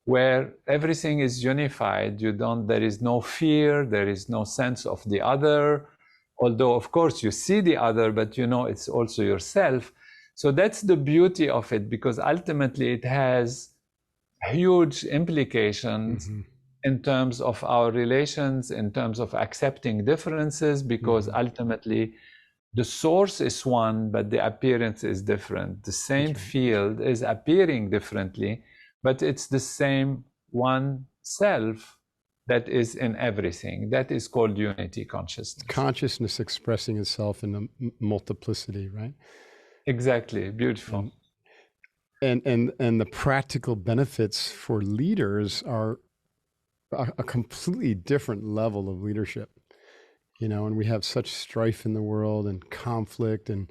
where everything is unified. There is no fear, there is no sense of the other, although of course you see the other, but you know it's also yourself. So that's the beauty of it, because ultimately it has huge implications in terms of our relations, in terms of accepting differences, because ultimately the source is one, but the appearance is different. The same field is appearing differently, but it's the same one self that is in everything. That is called unity consciousness. Consciousness expressing itself in a multiplicity, right? Exactly. Beautiful. And the practical benefits for leaders are a completely different level of leadership, you know, and we have such strife in the world and conflict, and,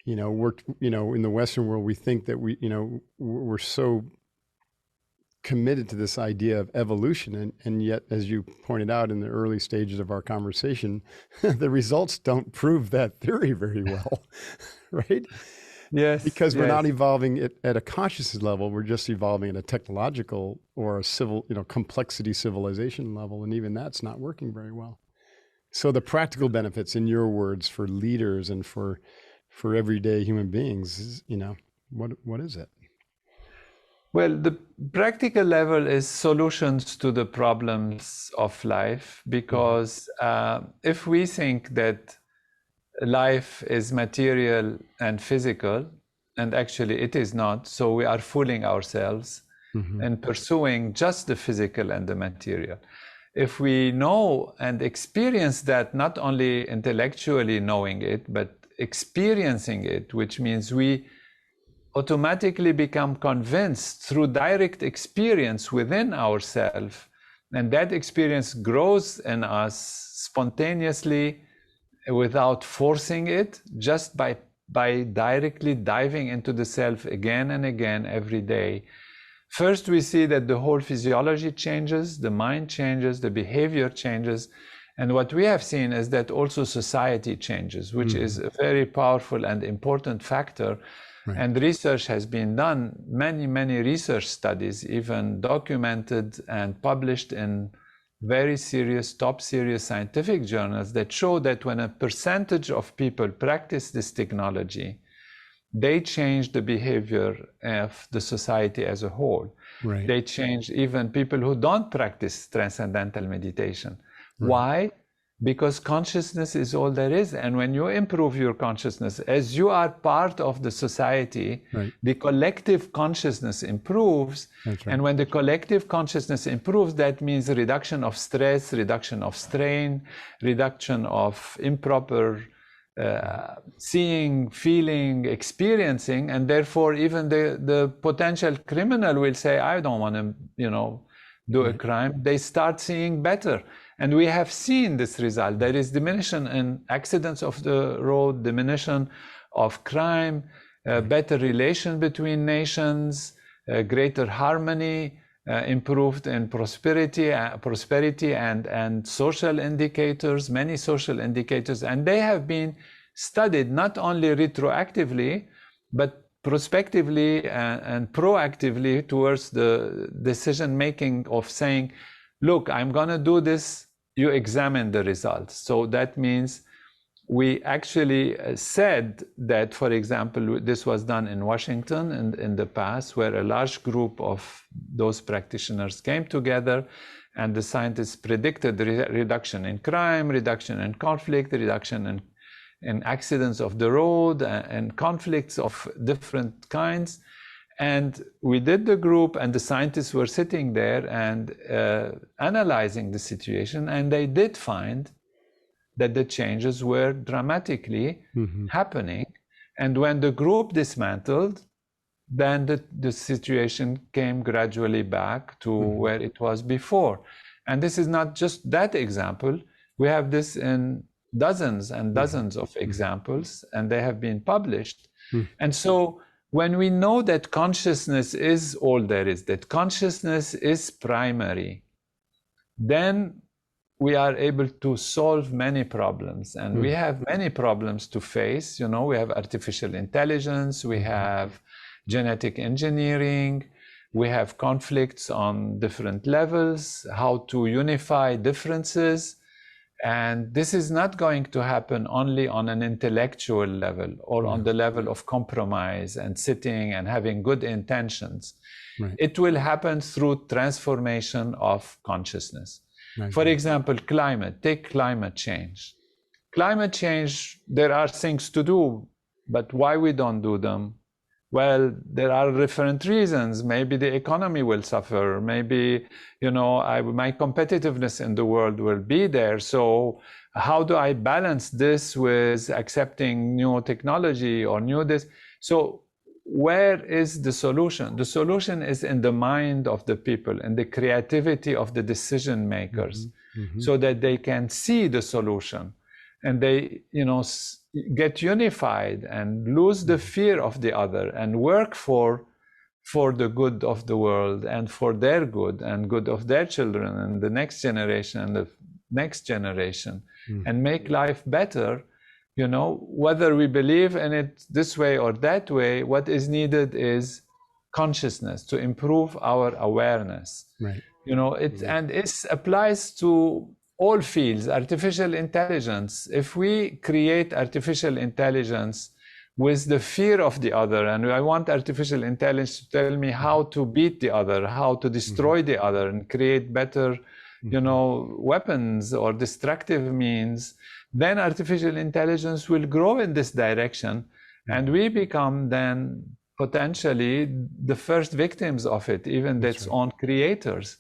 you know, in the Western world, we think that we're so committed to this idea of evolution. And yet, as you pointed out in the early stages of our conversation, the results don't prove that theory very well, right? Yes. Because we're not evolving at a consciousness level. We're just evolving at a technological or a civil, complexity civilization level. And even that's not working very well. So the practical benefits, in your words, for leaders and for everyday human beings is, what is it? Well, the practical level is solutions to the problems of life, because if we think that life is material and physical, and actually it is not, so we are fooling ourselves in pursuing just the physical and the material. If we know and experience that, not only intellectually knowing it, but experiencing it, which means we automatically become convinced through direct experience within ourselves, and that experience grows in us spontaneously without forcing it, just by directly diving into the self again and again every day. First, we see that the whole physiology changes, the mind changes, the behavior changes. And what we have seen is that also society changes, which is a very powerful and important factor. Right. And research has been done, many research studies, even documented and published in very serious, top serious scientific journals, that show that when a percentage of people practice this technology, they change the behavior of the society as a whole. Right. They change even people who don't practice transcendental meditation. Right. Why? Because consciousness is all there is. And when you improve your consciousness, as you are part of the society, right, the collective consciousness improves. That's right. And when the collective consciousness improves, that means reduction of stress, reduction of strain, reduction of improper seeing, feeling, experiencing. And therefore, even the potential criminal will say, I don't want to, do right. a crime. They start seeing better. And we have seen this result. There is diminution in accidents of the road, diminution of crime, better relation between nations, greater harmony, improved in prosperity and social indicators, many social indicators. And they have been studied not only retroactively, but prospectively and proactively towards the decision-making of saying, look, I'm going to do this, you examine the results. So that means we actually said that, for example, this was done in Washington in the past, where a large group of those practitioners came together, and the scientists predicted the reduction in crime, reduction in conflict, reduction in accidents of the road, and conflicts of different kinds. And we did the group, and the scientists were sitting there and analyzing the situation, and they did find that the changes were dramatically happening. And when the group dismantled, then the situation came gradually back to where it was before. And this is not just that example. We have this in dozens and dozens of examples, and they have been published. And so when we know that consciousness is all there is, that consciousness is primary, then we are able to solve many problems. And we have many problems to face. We have artificial intelligence, we have genetic engineering, we have conflicts on different levels, how to unify differences. And this is not going to happen only on an intellectual level or on the level of compromise and sitting and having good intentions. Right. It will happen through transformation of consciousness. Right. For example, take climate change. Climate change, there are things to do, but why we don't do them? Well, there are different reasons. Maybe the economy will suffer. Maybe, my competitiveness in the world will be there. So how do I balance this with accepting new technology or new this? So where is the solution? The solution is in the mind of the people and the creativity of the decision makers, so that they can see the solution and they, get unified and lose the fear of the other and work for the good of the world and for their good and good of their children and the next generation and the next generation, and make life better. Whether we believe in it this way or that way, what is needed is consciousness to improve our awareness. Right. And it applies to all fields. Artificial intelligence, if we create artificial intelligence with the fear of the other, and I want artificial intelligence to tell me how to beat the other, how to destroy the other and create better, weapons or destructive means, then artificial intelligence will grow in this direction, and we become then potentially the first victims of it, even its own creators.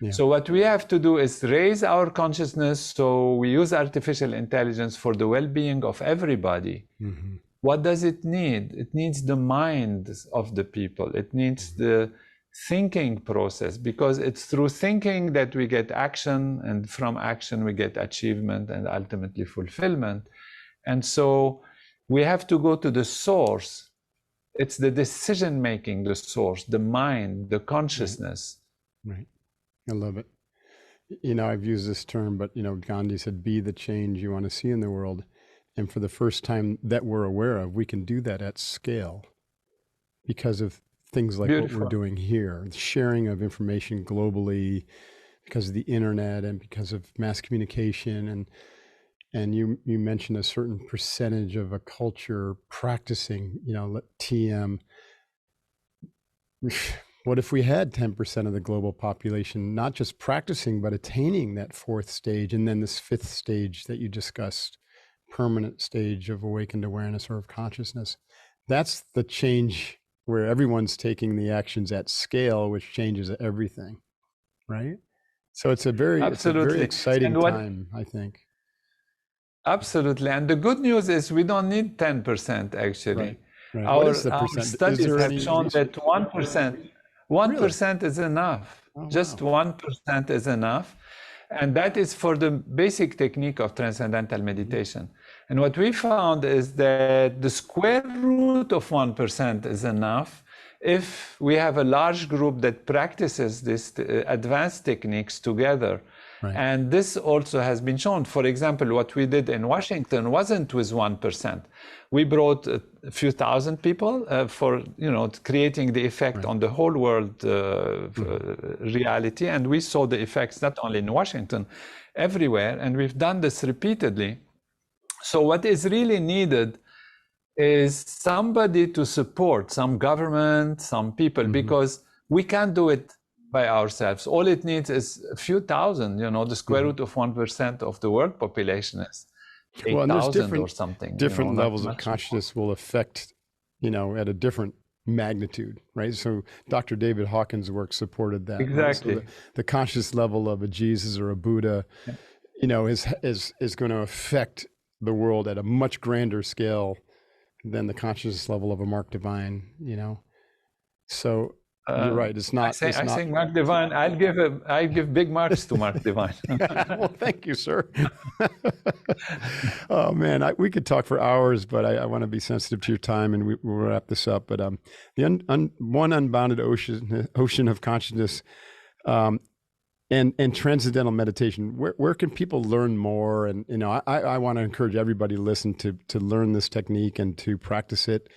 Yeah. So what we have to do is raise our consciousness, so we use artificial intelligence for the well-being of everybody. What does it need? It needs the minds of the people. It needs the thinking process, because it's through thinking that we get action, and from action we get achievement and ultimately fulfillment. And so we have to go to the source. It's the decision making, the source, the mind, the consciousness. Right. I love it. I've used this term, but Gandhi said, be the change you want to see in the world. And for the first time that we're aware of, we can do that at scale because of things like what we're doing here, the sharing of information globally, because of the internet and because of mass communication. And you mentioned a certain percentage of a culture practicing, TM. What if we had 10% of the global population not just practicing, but attaining that fourth stage, and then this fifth stage that you discussed, permanent stage of awakened awareness or of consciousness? That's the change where everyone's taking the actions at scale, which changes everything, right? So it's a very exciting time, I think. Absolutely. And the good news is we don't need 10%, actually. Right. What is the percent? Our studies have shown that 1% is enough. Just 1% is enough. And that is for the basic technique of Transcendental Meditation. And what we found is that the square root of 1% is enough if we have a large group that practices these advanced techniques together. Right. And this also has been shown. For example, what we did in Washington wasn't with 1%. We brought a few thousand people for creating the effect on the whole world reality, and we saw the effects not only in Washington, everywhere, and we've done this repeatedly. So what is really needed is somebody to support, some government, some people, because we can't do it by ourselves. All it needs is a few thousand. The square root of 1% of the world population is 8,000 or something. Different levels of consciousness will affect, at a different magnitude, right? So Dr. David Hawkins' work supported that. Exactly. Right? So the conscious level of a Jesus or a Buddha, is going to affect the world at a much grander scale than the conscious level of a Mark Divine, So you're right. It's not. I think Mark Divine. I'll give big marks to Mark Divine. Well, thank you, sir. Oh man, we could talk for hours, but I want to be sensitive to your time, and we'll wrap this up. But the one unbounded ocean of consciousness, and transcendental meditation. Where can people learn more? And I want to encourage everybody to listen to learn this technique and to practice it.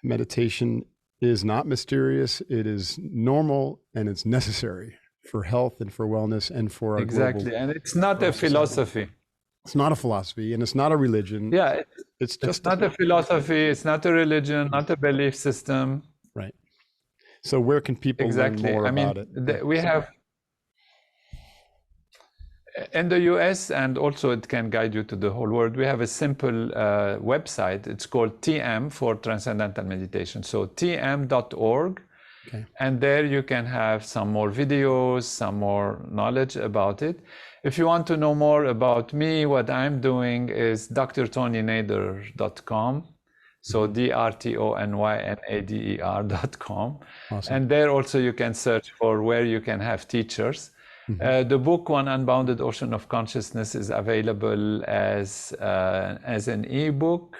Meditation is not mysterious. It is normal, and it's necessary for health and for wellness and for our and it's not a philosophy. It's not a philosophy and it's not a religion. Yeah, It's it's just not a philosophy, it's not a religion, not a belief system. right. So where can people learn Exactly. more I mean, about it? we have in the US, and also it can guide you to the whole world, we have a simple website. It's called TM for Transcendental Meditation. So tm.org. Okay. And there you can have some more videos, some more knowledge about it. If you want to know more about me, what I'm doing is drtonynader.com. So drtonynader.com. Awesome. And there also you can search for where you can have teachers. The book One Unbounded Ocean of Consciousness is available as an ebook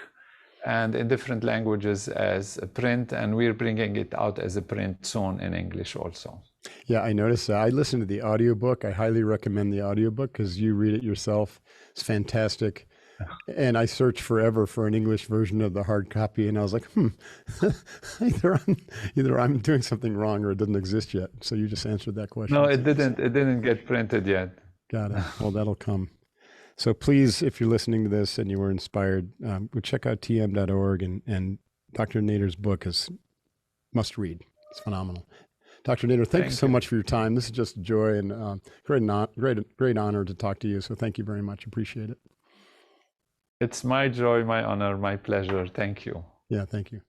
and in different languages as a print, and we're bringing it out as a print soon in English also. Yeah, I noticed that. I listened to the audiobook. I highly recommend the audiobook because you read it yourself. It's fantastic. And I searched forever for an English version of the hard copy, and I was like, either I'm doing something wrong or it doesn't exist yet. So you just answered that question. No, it didn't. It didn't get printed yet. Got it. Well, that'll come. So please, if you're listening to this and you were inspired, go check out tm.org, and Dr. Nader's book is must read. It's phenomenal. Dr. Nader, thank you so much for your time. This is just a joy and great honor to talk to you. So thank you very much. Appreciate it. It's my joy, my honor, my pleasure. Thank you. Yeah, thank you.